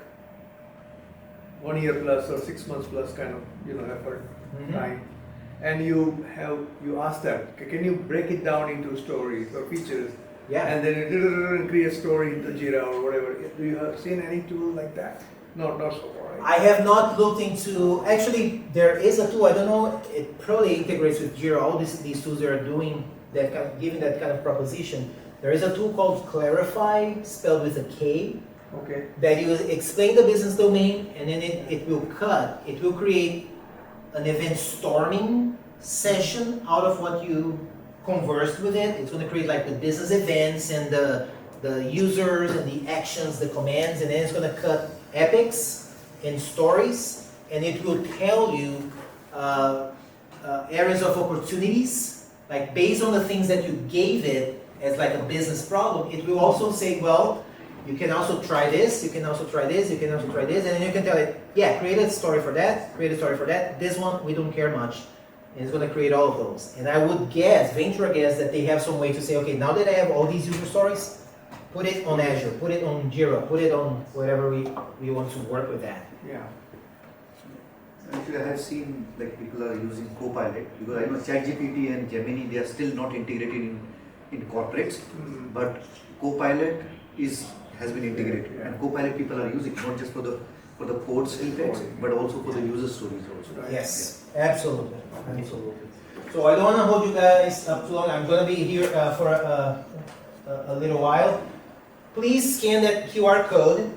1 year plus or 6 months plus kind of effort, time, and you ask that, okay, can you break it down into stories or features? Yeah. And then it create a story into Jira or whatever. Do you have seen any tool like that? No, not so far. Right? I have not looked into, actually there is a tool, I don't know, it probably integrates with Jira, all these tools that are doing that, giving that kind of proposition. There is a tool called Clarify, spelled with a K, Okay. that you explain the business domain and then it will create an event storming session out of what you conversed with it. It's going to create the business events and the users and the actions, the commands, and then it's going to cut epics and stories, and it will tell you areas of opportunities, based on the things that you gave it as a business problem. It will also say, well, you can also try this, you can also try this, you can also try this, and then you can tell it, yeah, create a story for that, create a story for that, this one, we don't care much. And it's going to create all of those. And I would venture a guess, that they have some way to say, okay, now that I have all these user stories, put it on Azure, put it on Jira, put it on whatever we want to work with that. Yeah. Actually, I have seen people are using Copilot, because I know ChatGPT and Gemini, they are still not integrated in corporates, but Copilot has been integrated, and Copilot people are using not just for the code snippets, but also for the user stories also. Right. Yes, absolutely, absolutely. So I don't want to hold you guys up too long. I'm going to be here for a little while. Please scan that QR code.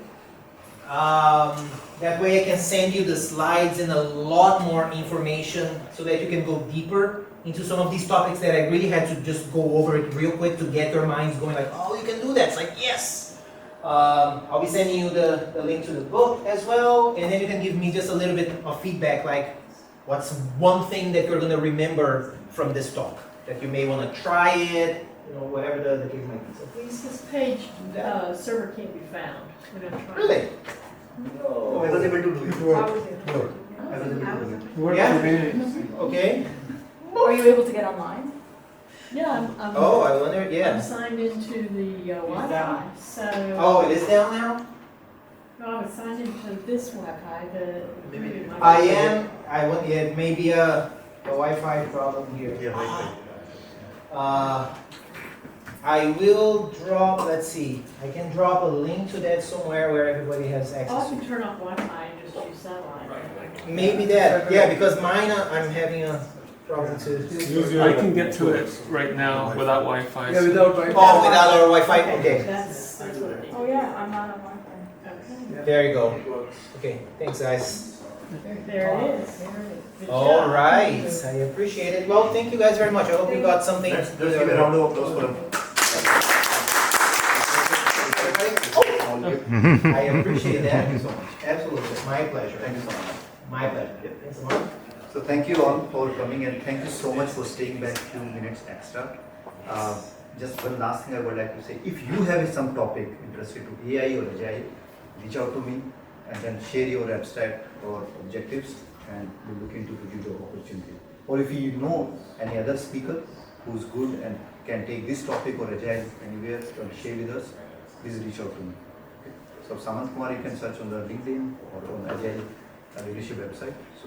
That way I can send you the slides and a lot more information so that you can go deeper into some of these topics that I really had to just go over it real quick to get your minds going oh, you can do that. It's yes. I'll be sending you the link to the book as well, and then you can give me just a little bit of feedback, what's one thing that you're going to remember from this talk, that you may want to try it, whatever the case might be. So please. This page server can't be found. We're gonna try. Really? No, I was able to do it. How was it? I was able to do it. Yeah? Okay. Are you able to get online? Yeah, I'm Oh, I wonder, I'm yeah. signed into the Wi-Fi, so. Oh, it is down now? No, I was signed into this Wi-Fi, I am. It may be a Wi-Fi problem here. Yeah, right. I will drop, let's see, I can drop a link to that somewhere where everybody has Oh, I access can to. turn off Wi-Fi and just use satellite. Maybe that, yeah, because mine, I'm having a problem too. I can get to it right now without Wi-Fi. Yeah, without Wi-Fi. Oh, without our Wi-Fi, okay. That's what it needs. Oh, yeah, I'm not on Wi-Fi. Okay. There you go. It works. Okay, thanks guys. There it is, there it is. Good All job. right, I appreciate it. Well, thank you guys very much. I hope you got something. Let's give a round of applause for him. I appreciate that. Thank you so much. Absolutely, my pleasure. Thank you so much. My pleasure. Thanks a lot. So thank you all for coming and thank you so much for staying back few minutes extra. Just one last thing I would like to say, if you have some topic interested to AI or Agile, reach out to me and then share your abstract or objectives and we'll look into the job opportunity. Or if you know any other speaker who's good and can take this topic or Agile anywhere and share with us, please reach out to me. Okay. So Samant Kumar you can search on the LinkedIn or on Agile leadership website. So